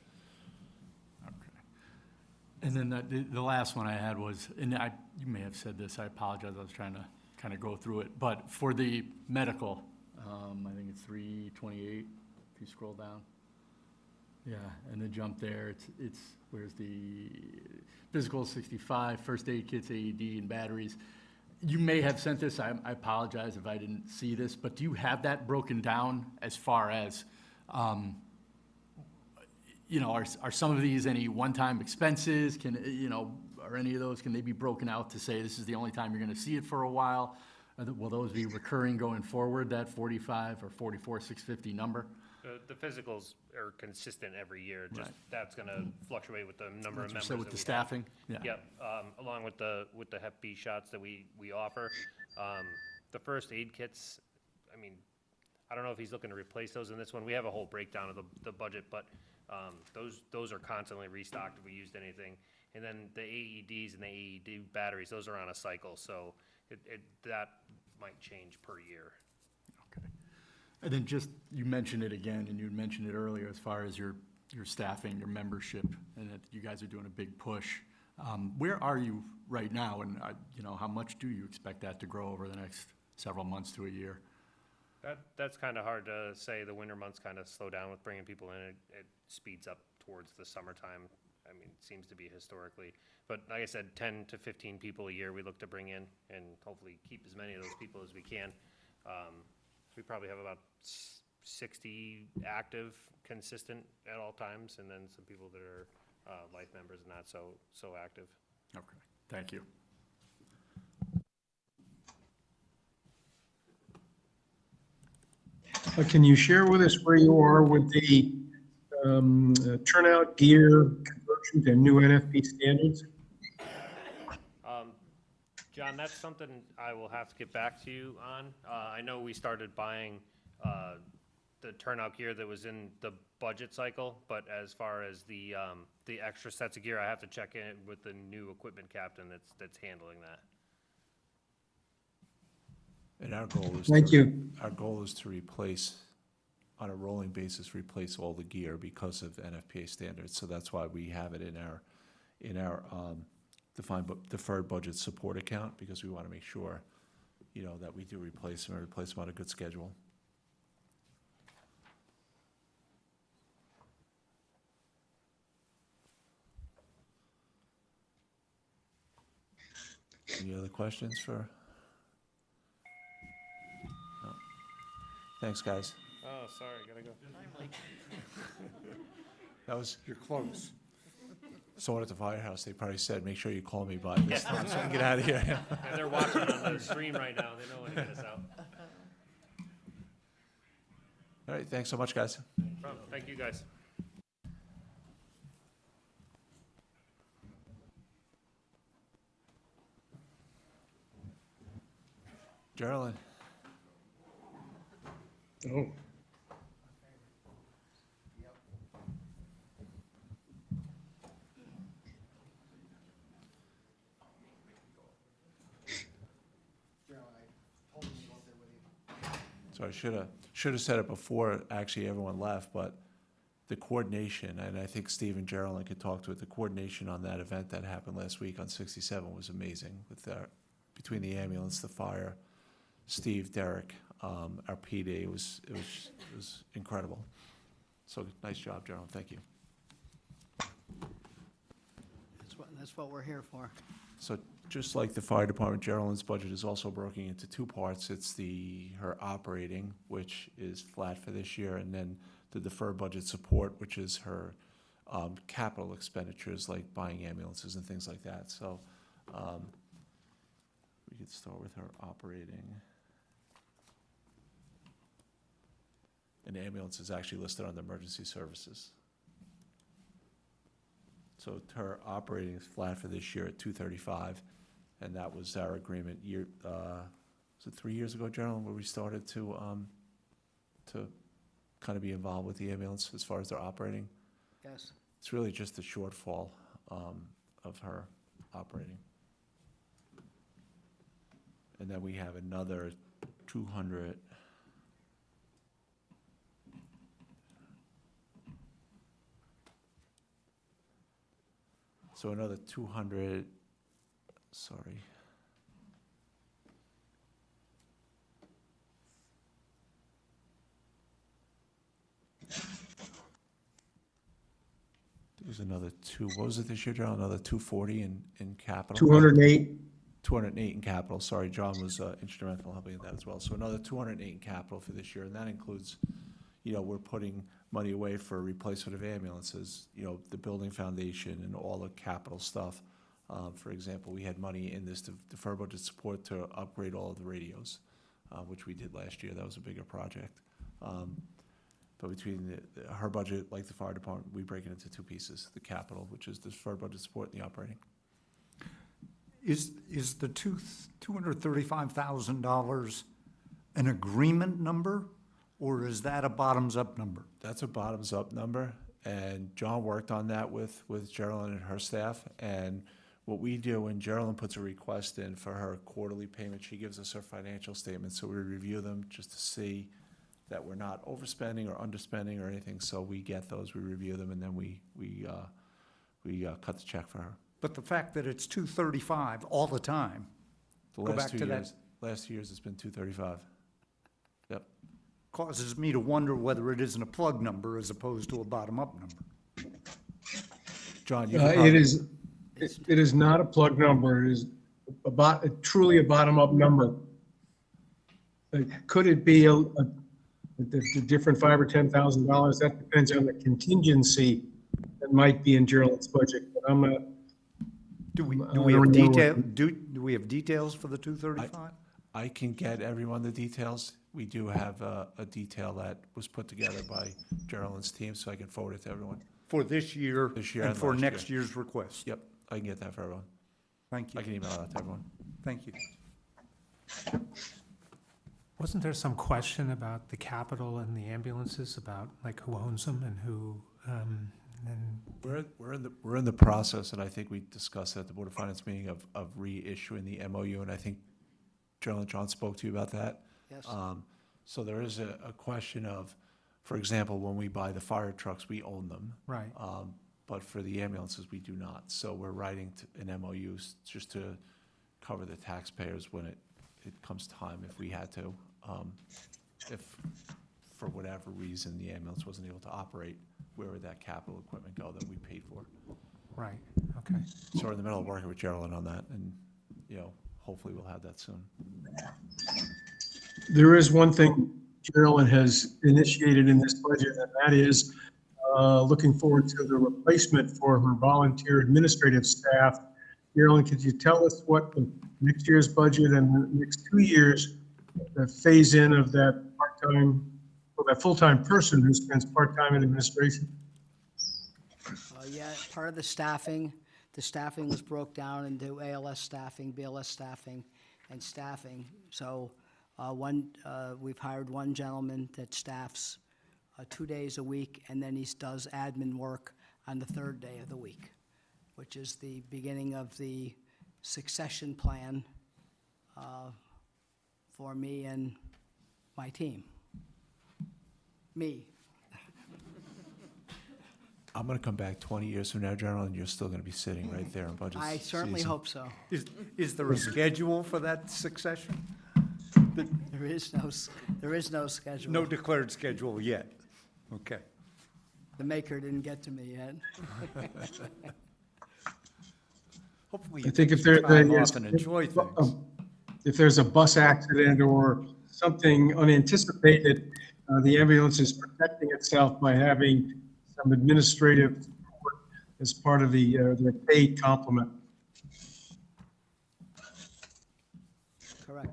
And then the last one I had was, and you may have said this, I apologize, I was trying to kind of go through it, but for the medical, I think it's 328, if you scroll down. Yeah, and the jump there, it's where's the physical 65, first aid kits, AED, and batteries. You may have sent this, I apologize if I didn't see this, but do you have that broken down as far as, you know, are some of these any one-time expenses? Can, you know, are any of those, can they be broken out to say this is the only time you're going to see it for a while? Will those be recurring going forward, that 45 or 44,650 number? The physicals are consistent every year. Just Right. that's going to fluctuate with the number of That's what you members. said with that the we staffing? have. Yeah. Yep. Along with the Hep B shots that we offer. The first aid kits, I mean, I don't know if he's looking to replace those in this one. We have a whole breakdown of the budget, but those are constantly restocked if we used anything. And then the AEDs and the AED batteries, those are on a cycle, so that might change per year. Okay. And then just, you mentioned it again, and you mentioned it earlier, as far as your staffing, your membership, and that you guys are doing a big push. Where are you right now, and you know, how much do you expect that to grow over the next several months to a year? That's kind of hard to say. The winter months kind of slow down with bringing people in. It speeds up towards the summertime. I mean, it seems to be historically. But like I said, 10 to 15 people a year we look to bring in and hopefully keep as many of those people as we can. We probably have about 60 active, consistent at all times, and then some people that are life members and not so active. Okay, thank you. Can you share with us where you are with the turnout gear conversion to new NFP standards? John, that's something I will have to get back to you on. I know we started buying the turnout gear that was in the budget cycle, but as far as the extra sets of gear, I have to check in with the new equipment captain that's handling that. And our goal is Thank you. Our goal is to replace, on a rolling basis, replace all the gear because of NFPA standards. So that's why we have it in our deferred budget support account, because we want to make sure, you know, that we do replace them and replace them on a good schedule. Any other questions for? No. Thanks, guys. Oh, sorry, gotta go. That was, You're close. someone at the firehouse, they probably said, make sure you call me by this time so I can get out of here. Yeah, they're watching on the stream right now, they know when to get us out. All right, thanks so much, guys. Thank you, guys. Geraldine. Oh. So I should have said it before actually everyone left, but the coordination, and I think Steve and Geraldine could talk to it, the coordination on that event that happened last week on 67 was amazing with between the ambulance, the fire, Steve, Derek, our PD, it was incredible. So nice job, Geraldine, thank you. That's what we're here for. So just like the fire department, Geraldine's budget is also broken into two parts. It's her operating, which is flat for this year, and then the deferred budget support, which is her capital expenditures like buying ambulances and things like that. So we could start with her operating. And the ambulance is actually listed under emergency services. So her operating is flat for this year at 235, and that was our agreement was it 3 years ago, Geraldine, where we started to kind of be involved with the ambulance as far as their operating? Yes. It's really just a shortfall of her operating. And then we have another 200. So another 200, sorry. There's another what was it this year, John? Another 240 in capital? 208. 208 in capital, sorry, John was instrumental in helping in that as well. So another 208 in capital for this year, and that includes, you know, we're putting money away for replacement of ambulances, you know, the building foundation and all the capital stuff. For example, we had money in this deferred budget support to upgrade all of the radios, which we did last year. That was a bigger project. But between her budget, like the fire department, we break it into two pieces, the capital, which is the deferred budget support, and the operating. Is the $235,000 an agreement number, or is that a bottoms-up number? That's a bottoms-up number, and John worked on that with Geraldine and her staff. And what we do when Geraldine puts a request in for her quarterly payment, she gives us her financial statements, so we review them just to see that we're not overspending or underspending or anything. So we get those, we review them, and then we cut the check for her. But the fact that it's 235 all the time, The Go last back 2 to that. years, last 2 years it's been 235. Yep. causes me to wonder whether it isn't a plug number as opposed to a bottom-up number. John, you It is not a plug number. It is truly a bottom-up number. Could it be the different $5,000 or $10,000? That depends on the contingency that might be in Geraldine's budget. But I'm not. Do we I have don't know detail, what- do we have details for the 235? I can get everyone the details. We do have a detail that was put together by Geraldine's team, so I can forward it to everyone. For this year This year and and for last next year. year's request? Yep, I can get that for everyone. Thank you. I can email that to everyone. Thank you. Wasn't there some question about the capital and the ambulances, about like who owns them and who, and We're in the process, and I think we discussed at the Board of Finance meeting of reissuing the MOU, and I think John spoke to you about that. Yes. So there is a question of, for example, when we buy the fire trucks, we own them. Right. but for the ambulances, we do not. So we're writing an MOU just to cover the taxpayers when it comes time, if we had to. If, for whatever reason, the ambulance wasn't able to operate, where would that capital equipment go that we paid for? Right, okay. So we're in the middle of working with Geraldine on that, and, you know, hopefully we'll have that soon. There is one thing Carolyn has initiated in this budget, and that is looking forward to the replacement for her volunteer administrative staff. Carolyn, could you tell us what the next year's budget and the next 2 years, the phase-in of that part-time, or that full-time person who spends part-time in administration? Yeah, part of the staffing was broke down into ALS staffing, BLS staffing, and staffing. So we've hired one gentleman that staffs 2 days a week, and then he does admin work on the third day of the week, which is the beginning of the succession plan for me and my team. Me. I'm gonna come back 20 years from now, General, and you're still gonna be sitting right there in budget I certainly season. hope so. Is there a schedule for that succession? There is no schedule. No declared schedule yet. Okay. The maker didn't get to me yet. Hopefully I you think take if some there, time yes, off and enjoy things. if there's a bus accident or something unanticipated, the ambulance is protecting itself by having some administrative support as part of their paid complement. Correct.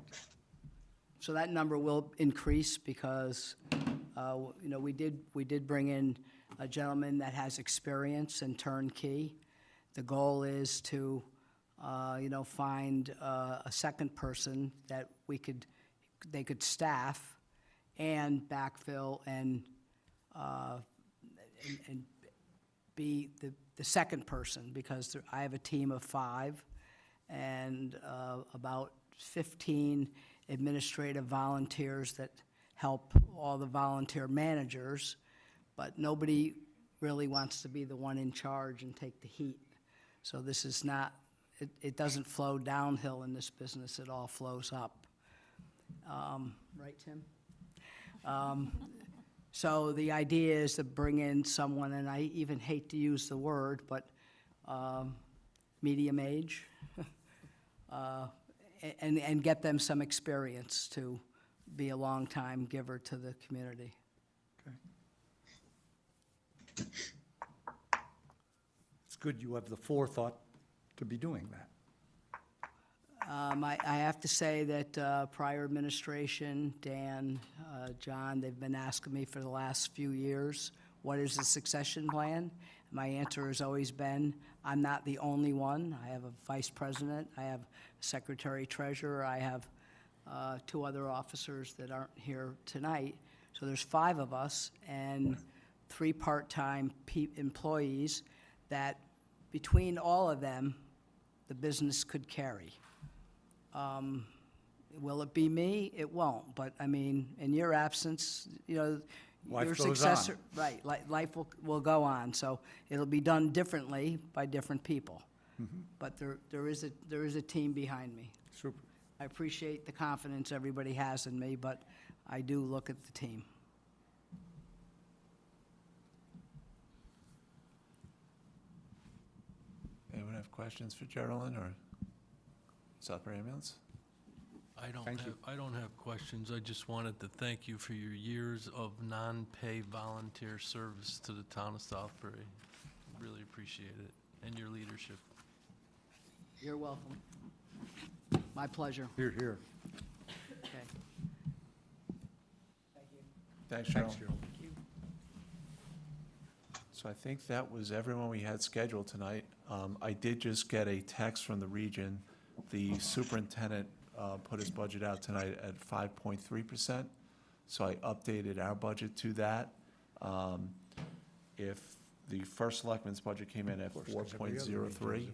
So that number will increase because, we did bring in a gentleman that has experience in turnkey. The goal is to, find a second person that they could staff and backfill and be the second person, because I have a team of 5 and about 15 administrative volunteers that help all the volunteer managers, but nobody really wants to be the one in charge and take the heat. So this is not, it doesn't flow downhill in this business, it all flows up. Right, Tim? So the idea is to bring in someone, and I even hate to use the word, but medium age, and get them some experience to be a long-time giver to the community. It's good you have the forethought to be doing that. I have to say that prior administration, Dan, John, they've been asking me for the last few years, what is the succession plan? My answer has always been, I'm not the only one. I have a vice president, I have a secretary treasurer, I have 2 other officers that aren't here tonight. So there's 5 of us and 3 part-time employees that between all of them, the business could carry. Will it be me? It won't, but I mean, in your absence, Life your goes on. successor, right, life will go on, so it'll be done differently by different people. But there is a team behind me. Super. I appreciate the confidence everybody has in me, but I do look at the team. Anyone have questions for Geraldine or Southbury Ambulance? I don't have questions. I just wanted to thank you for your years of non-pay volunteer service to the town of Southbury. Really appreciate it, and your leadership. You're welcome. My pleasure. Here, here. Okay. Thanks, Gerald. Thanks, Gerald. So I think that was everyone we had scheduled tonight. I did just get a text from the region. The superintendent put his budget out tonight at 5.3%, so I updated our budget to that. If the first selectman's budget came in at 4.03,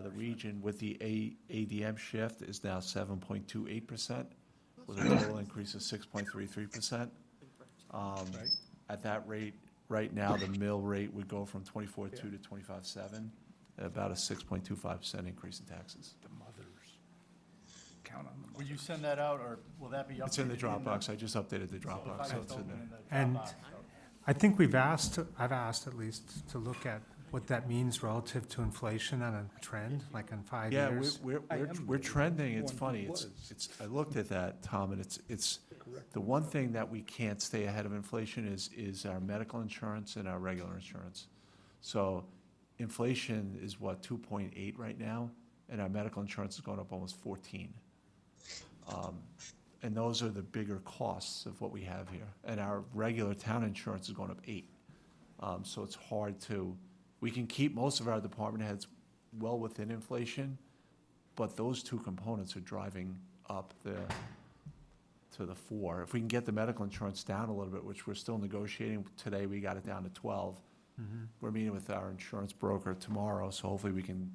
the region with the ADM shift is now 7.28%, with a total increase of 6.33%. At that rate, right now, the mill rate would go from 24.2 to 25.7, about a 6.25% increase in taxes. The mothers. Count on them. Will you send that out, or will that be updated? It's in the Dropbox, I just updated the Dropbox, so it's in there. And I think I've asked at least, to look at what that means relative to inflation on a trend, like in 5 Yeah, years. we're trending, it's funny, was. I looked at that, Tom, and it's, the one thing that we can't stay ahead of inflation is our medical insurance and our regular insurance. So inflation is what, 2.8 right now, and our medical insurance is going up almost 14. And those are the bigger costs of what we have here. And our regular town insurance is going up 8. So it's hard to, we can keep most of our department heads well within inflation, but those two components are driving up to the 4. If we can get the medical insurance down a little bit, which we're still negotiating, today we got it down to 12. We're meeting with our insurance broker tomorrow, so hopefully we can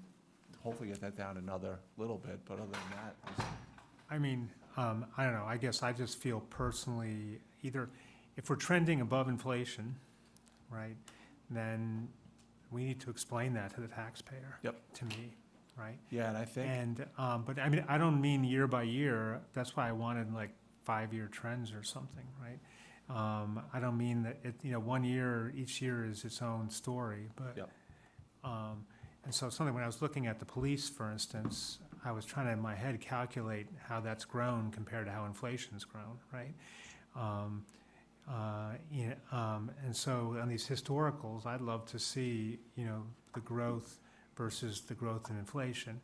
get that down another little bit, but other than that, I mean, I don't know, I guess I just feel personally, either, if we're trending above inflation, right, then we need to explain that to the taxpayer. Yep. To me, right? yeah, and I think. And, but I mean, I don't mean year by year, that's why I wanted like 5-year trends or something, right? I don't mean that it, 1 year, each year is its own story, but. Yep. And so something, when I was looking at the police, for instance, I was trying to, in my head, calculate how that's grown compared to how inflation's grown, right? And so on these historicals, I'd love to see, the growth versus the growth in inflation.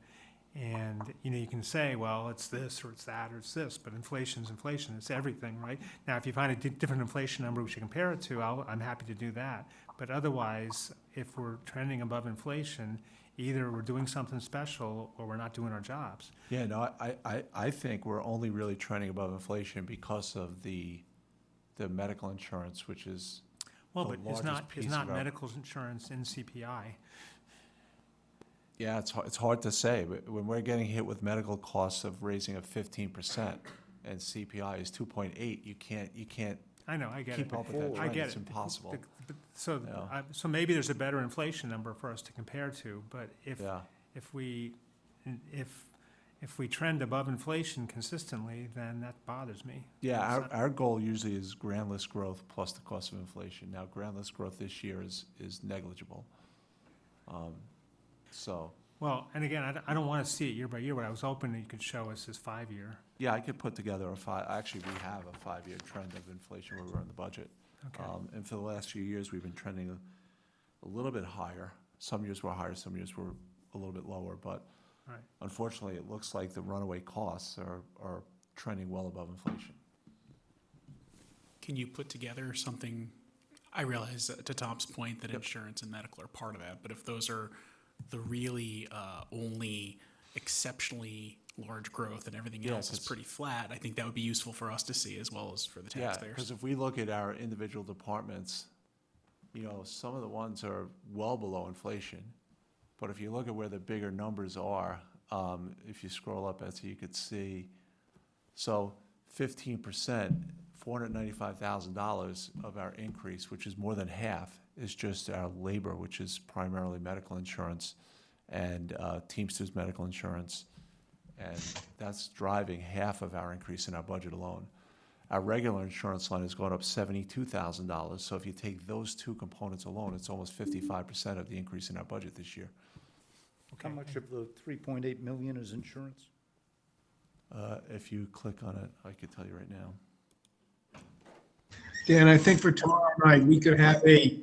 And, you can say, well, it's this, or it's that, or it's this, but inflation's inflation, it's everything, right? Now, if you find a different inflation number we should compare it to, I'm happy to do that. But otherwise, if we're trending above inflation, either we're doing something special or we're not doing our jobs. Yeah, no, I think we're only really trending above inflation because of the medical insurance, which is Well, the but largest piece is of not our- medical insurance in CPI? Yeah, it's hard to say, but when we're getting hit with medical costs of raising of 15% and CPI is 2.8, you can't I know, I get it. keep up with that I trend. get It's it. impossible. So, Yeah. so maybe there's a better inflation number for us to compare to, but Yeah. if we trend above inflation consistently, then that bothers me. Yeah, It's not- our goal usually is grand list growth plus the cost of inflation. Now, grand list growth this year is negligible. So, Well, and again, I don't want to see it year by year, but I was hoping that you could show us this 5-year. yeah, I could put together actually, we have a 5-year trend of inflation where we're in the budget. Okay. And for the last few years, we've been trending a little bit higher. Some years were higher, some years were a little bit lower, but Right. unfortunately, it looks like the runaway costs are trending well above inflation. Can you put together something, I realize to Tom's point that insurance and medical are part of that, but if those are the really only exceptionally large growth and everything Yeah, else is 'cause- pretty flat, I think that would be useful for us to see as well as for the Yeah, taxpayers. because if we look at our individual departments, some of the ones are well below inflation. But if you look at where the bigger numbers are, if you scroll up, Betsy, you could see, so 15%, $495,000 of our increase, which is more than half, is just our labor, which is primarily medical insurance and Teamsters medical insurance. And that's driving half of our increase in our budget alone. Our regular insurance line is going up $72,000. So if you take those two components alone, it's almost 55% of the increase in our budget this year. How much of the 3.8 million is insurance? If you click on it, I could tell you right now. Dan, I think for tomorrow night, we could have a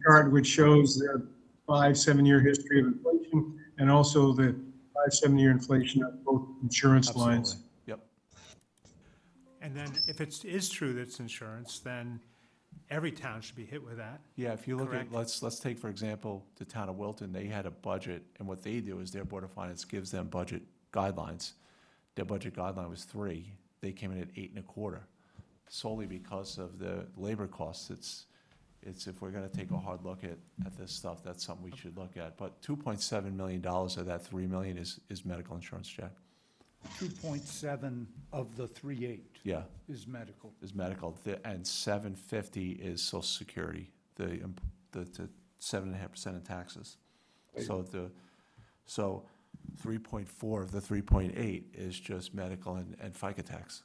chart which shows the 5-7-year history of inflation and also the 5-7-year inflation of both insurance lines. Absolutely. Yep. And then if it is true that it's insurance, then every town should be hit with that. Yeah, if you look at, Correct. let's take, for example, the town of Wilton, they had a budget, and what they do is their Board of Finance gives them budget guidelines. Their budget guideline was 3, they came in at 8.25, solely because of the labor costs. It's if we're gonna take a hard look at this stuff, that's something we should look at. But $2.7 million of that $3 million is medical insurance, Jack. 2.7 of the 3.8 Yeah, is medical. is medical, and $750 is Social Security the 7.5% in taxes. So 3.4 of the 3.8 is just medical and FICA tax.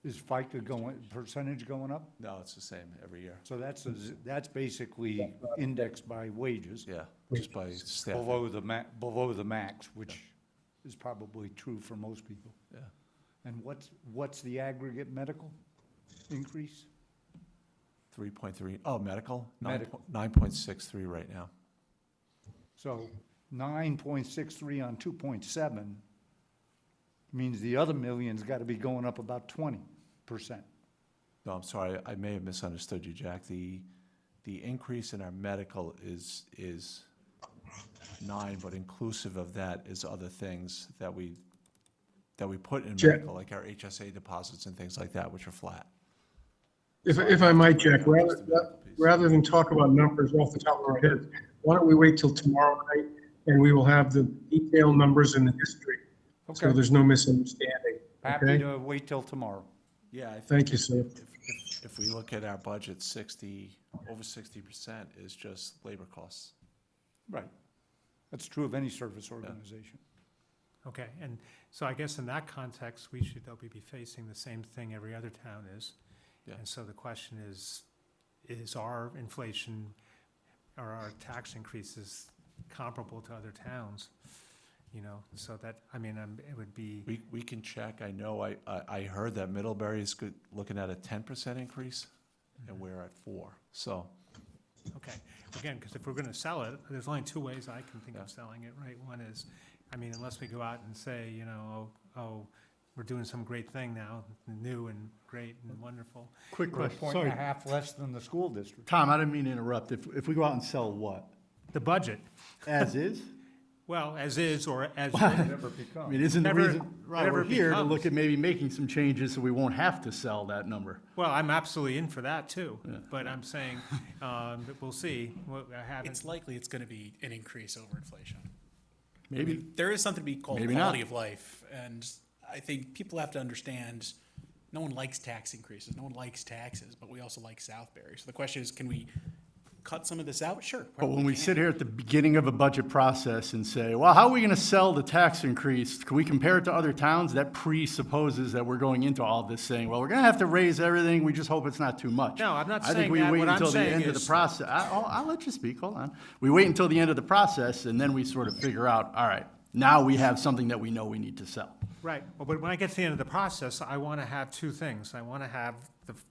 Is FICA percentage going up? No, it's the same every year. So that's basically indexed by wages. Yeah, just by staff. Below the max, which is probably true for most people. Yeah. And what's the aggregate medical increase? 3.3, medical? Medical. 9.63 right now. So 9.63 on 2.7 means the other million's got to be going up about 20%. No, I'm sorry, I may have misunderstood you, Jack. The increase in our medical is 9, but inclusive of that is other things that we put in Jack. medical, like our HSA deposits and things like that, which are flat. If I might, Jack, rather than talk about numbers off the top of our heads, why don't we wait till tomorrow night and we will have the detailed numbers in the history, so Okay. there's no misunderstanding. Happy Okay? to wait till tomorrow. Yeah, I think. Thank you, sir. If we look at our budget, over 60% is just labor costs. Right. That's true of any service organization. Okay, and so I guess in that context, we should, though, be facing the same thing every other town is. Yeah. And so the question is our inflation or our tax increases comparable to other towns? You know, so that, I mean, it would be. We can check. I know, I heard that Middlebury is looking at a 10% increase, and we're at 4, so. Okay, again, because if we're gonna sell it, there's only two ways I can think of selling it, right? One is, I mean, unless we go out and say, you know, oh, we're doing some great thing now, new and great and wonderful. Quick For a question, point and sorry. a half less than the school district. Tom, I didn't mean to interrupt. If we go out and sell what? The budget, As is? well, as is, or as. Never I become. mean, isn't the Whatever- reason why whatever we're here to becomes. look at maybe making some changes so we won't have to sell that number? Well, I'm absolutely in for that too, Yeah. but I'm saying, that we'll see. I haven't. It's likely it's gonna be an increase over inflation. I Maybe. mean, there is something to be called Maybe quality not. of life, and I think people have to understand, no one likes tax increases, no one likes taxes, but we also like Southbury. So the question is, can we cut some of this out? Sure. But when we can. sit here at the beginning of a budget process and say, well, how are we going to sell the tax increase? Can we compare it to other towns? That presupposes that we're going into all this saying, well, we're going to have to raise everything. We just hope it's not too much. No, I'm not I think saying we that. wait What I'm until the saying end of the is- process. I'll let you speak. Hold on. We wait until the end of the process and then we sort of figure out, all right, now we have something that we know we need to sell. Right, well, but when I get to the end of the process, I want to have two things. I want to have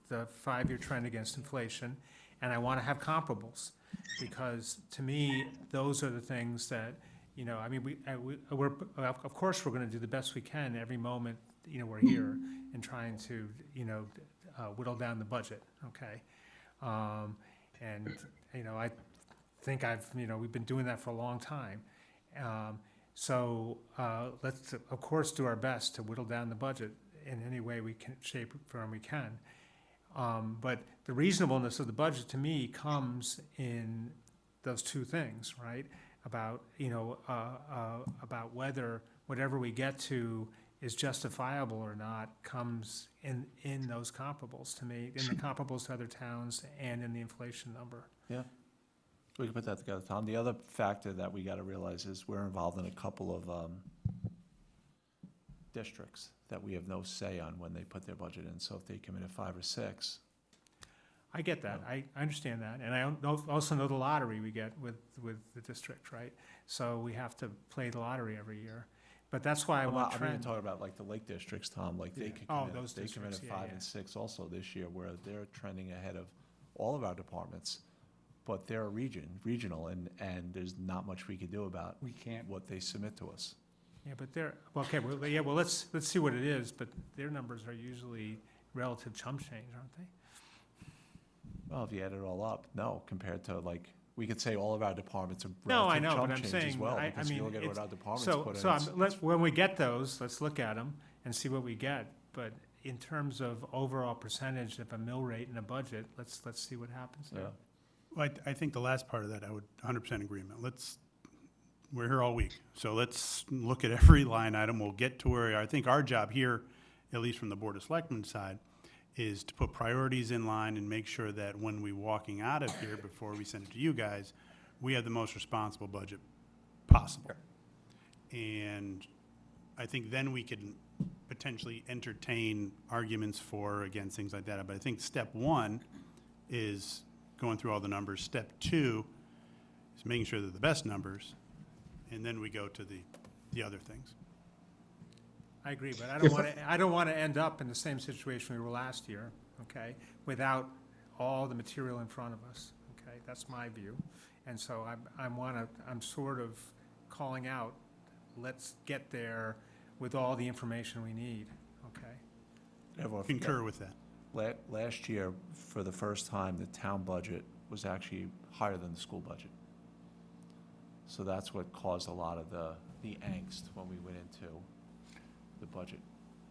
the 5-year trend against inflation, and I want to have comparables. Because to me, those are the things that, you know, I mean, we're, of course, we're going to do the best we can every moment, you know, we're here and trying to, you know, whittle down the budget, okay? And, you know, I think we've been doing that for a long time. So let's, of course, do our best to whittle down the budget in any way we can, shape, form we can. But the reasonableness of the budget, to me, comes in those two things, right? About, you know, about whether whatever we get to is justifiable or not comes in those comparables, to me, in the comparables to other towns and in the inflation number. Yeah, we can put that together, Tom. The other factor that we gotta realize is we're involved in a couple of districts that we have no say on when they put their budget in, so if they come in at 5 or 6. I get that, I understand that, and I also know the lottery we get with the district, right? So we have to play the lottery every year, but that's why I want I'm even trend. talking about like the lake districts, Tom, like they could Oh, come in, those they come in at districts, yeah, 5 yeah. and 6 also this year, where they're trending ahead of all of our departments. But they're regional, and there's not much we can do about what they submit to us. Yeah, but let's see what it is, but their numbers are usually relative chump change, aren't they? Well, if you add it all up, no, compared to like, we could say all of our departments are No, I relative know, chump but I'm change as saying, well, I because if you mean, look at what our departments put in. so it's- when we get those, let's look at them and see what we get. But in terms of overall percentage of a mill rate and a budget, let's see what happens there. Yeah. Well, I think the last part of that, I would 100% agreement. We're here all week, so let's look at every line item. We'll get to where, I think our job here, at least from the Board of Selectmen's side, is to put priorities in line and make sure that when we walking out of here, before we send it to you guys, we have the most responsible budget possible. And I think then we can potentially entertain arguments for, or against, things like that. But I think step one is going through all the numbers. Step two is making sure they're the best numbers. And then we go to the other things. I agree, but I don't want to end up in the same situation we were last year, okay, without all the material in front of us, okay? That's my view. And so I'm sort of calling out, let's get there with all the information we need, okay? Everyone Concur with that. Last year, for the first time, the town budget was actually higher than the school budget. So that's what caused a lot of the angst when we went into the budget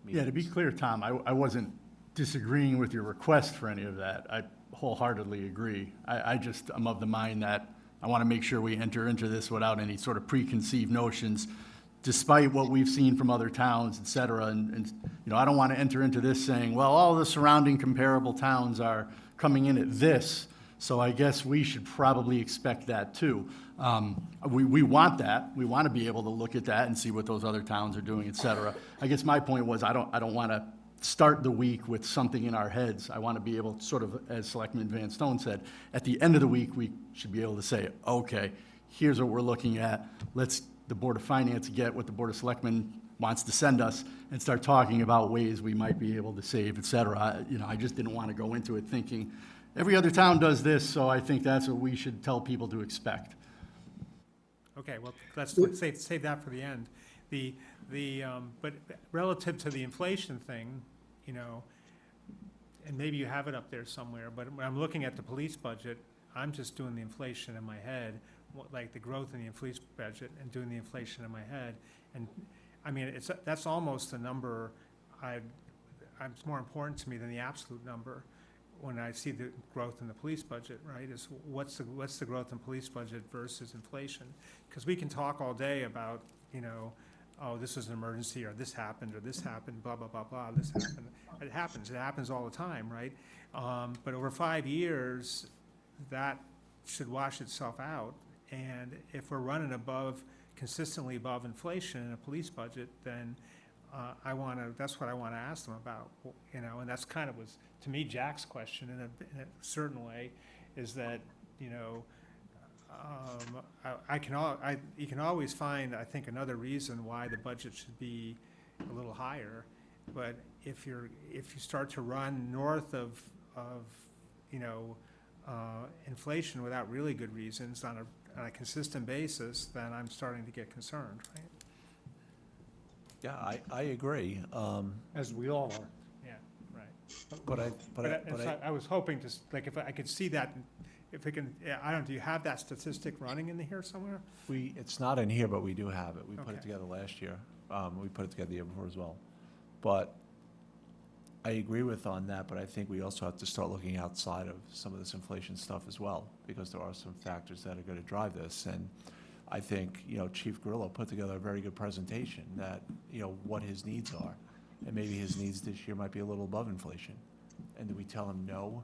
meetings. Yeah, to be clear, Tom, I wasn't disagreeing with your request for any of that. I wholeheartedly agree. I'm of the mind that I want to make sure we enter into this without any sort of preconceived notions, despite what we've seen from other towns, et cetera. And I don't want to enter into this saying, well, all the surrounding comparable towns are coming in at this, so I guess we should probably expect that too. We want that. We want to be able to look at that and see what those other towns are doing, et cetera. I guess my point was I don't want to start the week with something in our heads. I want to be able to sort of, as Selectman Van Stone said, at the end of the week, we should be able to say, okay, here's what we're looking at. Let's the Board of Finance get what the Board of Selectmen wants to send us and start talking about ways we might be able to save, et cetera. I just didn't want to go into it thinking, every other town does this, so I think that's what we should tell people to expect. Okay, well, let's save that for the end. But relative to the inflation thing, and maybe you have it up there somewhere, but when I'm looking at the police budget, I'm just doing the inflation in my head, like the growth in the police budget and doing the inflation in my head. And I mean, that's almost a number it's more important to me than the absolute number when I see the growth in the police budget, right? Is what's the growth in police budget versus inflation? Because we can talk all day about, oh, this was an emergency, or this happened, blah, blah, blah, blah, this happened. It happens all the time, right? But over 5 years, that should wash itself out. And if we're running consistently above inflation in a police budget, then that's what I want to ask them about, and that's kind of was, to me, Jack's question in a certain way, is that, you can always find, I think, another reason why the budget should be a little higher, but if you start to run north of inflation without really good reasons on a consistent basis, then I'm starting to get concerned, right? Yeah, I agree. As we all are. Yeah, right. But I was hoping to, like, if I could see that, if it can, do you have that statistic running in here somewhere? It's not in here, but we do have it. We put Okay. it together last year. We put it together the year before as well. But I agree with on that, but I think we also have to start looking outside of some of this inflation stuff as well, because there are some factors that are going to drive this. And I think, Chief Grillo put together a very good presentation that, what his needs are. And maybe his needs this year might be a little above inflation. And do we tell him no?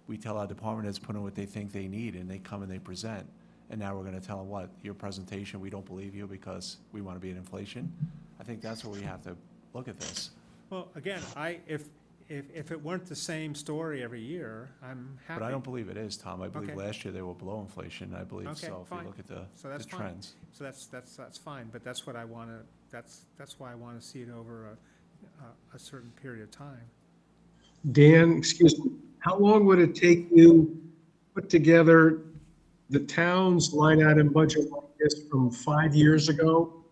We tell our department heads put in what they think they need, and they come and they present. And now we're going to tell them, what, your presentation, we don't believe you because we want to be at inflation? I think that's where we have to look at this. Well, again, if it weren't the same story every year, I'm happy. But I don't believe it is, Tom. I believe Okay. last year they were below inflation. I believe Okay, so, if fine. you look at the Fine. trends. So that's fine, but that's what I want to, that's why I want to see it over a certain period of time. Dan, excuse me, how long would it take you to put together the town's line item budget like this from 5 years ago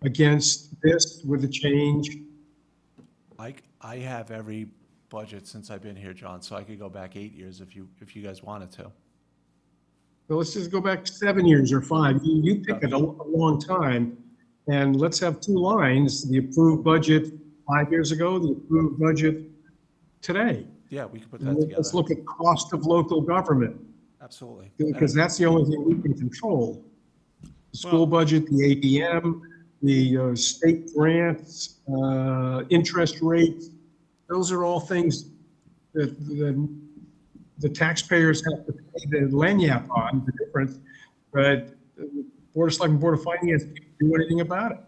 against this with a change? I have every budget since I've been here, John, so I could go back 8 years if you guys wanted to. Well, let's just go back 7 years or 5. You pick a long time, and let's have 2 lines, the approved budget 5 years ago, the approved budget today. Yeah, we could put And that together. let's look at cost of local government, Absolutely. because that's the only thing we can control. The school budget, the APM, the state grants, interest rates, those are all things the taxpayers have to pay the lanyap on, the difference, but the Board of Selectmen, Board of Finance can't do anything about it.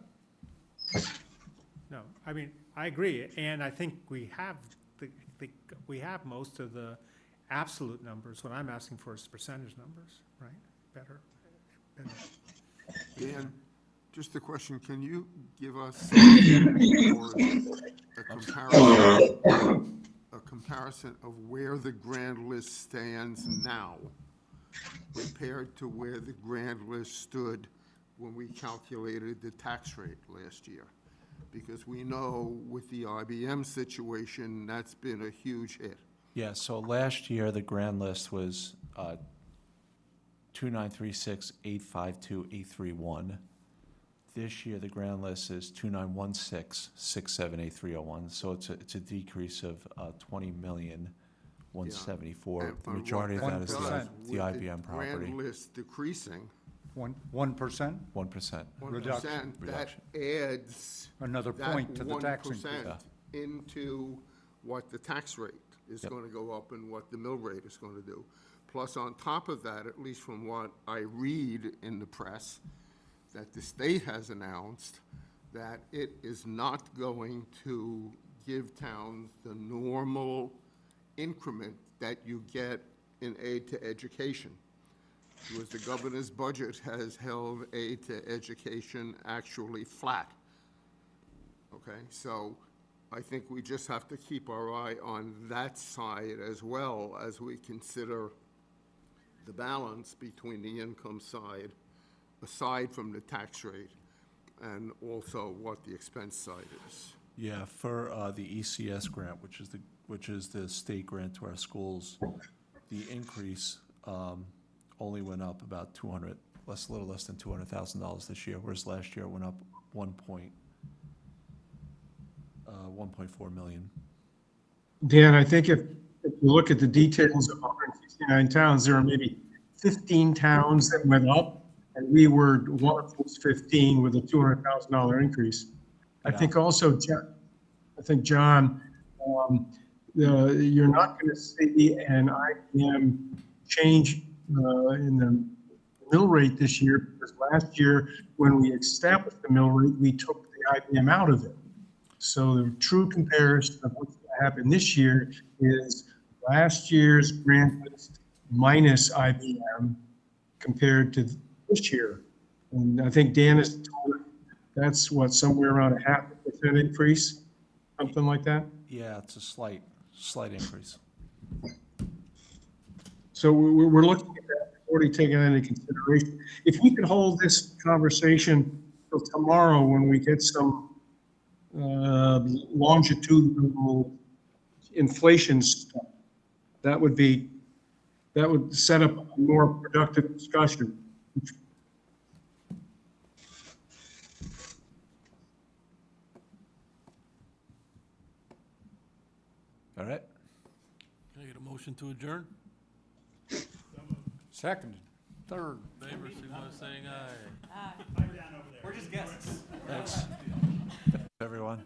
No, I mean, I agree, and I think we have we have most of the absolute numbers. What I'm asking for is percentage numbers, right? Better. Dan, just a question, can you give us a comparison of where the grand list stands now compared to where the grand list stood when we calculated the tax rate last year? Because we know with the IBM situation, that's been a huge hit. Yeah, so last year, the grand list was 2936852,831. This year, the grand list is 2916678301. So it's a decrease of 20,174,000. And The majority of what that is does the with IBM property. Grand list decreasing, 1%? 1%. 1%, that Reduction. adds. Another that point to the tax 1% increase. into what the tax rate is going to go up and what the mill rate is going to do. Plus, on top of that, at least from what I read in the press, that the state has announced that it is not going to give towns the normal increment that you get in aid to education. Because the governor's budget has held aid to education actually flat. Okay, so I think we just have to keep our eye on that side as well as we consider the balance between the income side, aside from the tax rate, and also what the expense side is. Yeah, for the ECS grant, which is the state grant to our schools, the increase only went up about a little less than $200,000 this year, whereas last year it went up 1.4 million. Dan, I think if you look at the details of 169 towns, there are maybe 15 towns that went up, and we were one of those 15 with a $200,000 increase. I think also, John, you're not going to see an IBM change in the mill rate this year, because last year, when we established the mill rate, we took the IBM out of it. So the true comparison of what's going to happen this year is last year's grand list minus IBM compared to this year. And I think Dan has told that's what, somewhere around a 0.5% increase, something like that? Yeah, it's a slight increase. So we're looking at that, already taken into consideration. If we could hold this conversation till tomorrow when we get some longitudinal inflation stuff, that would set up a more productive discussion. All right. Can I get a motion to adjourn? Second, third. Favor, signify by saying aye. We're just guests. Thanks, everyone.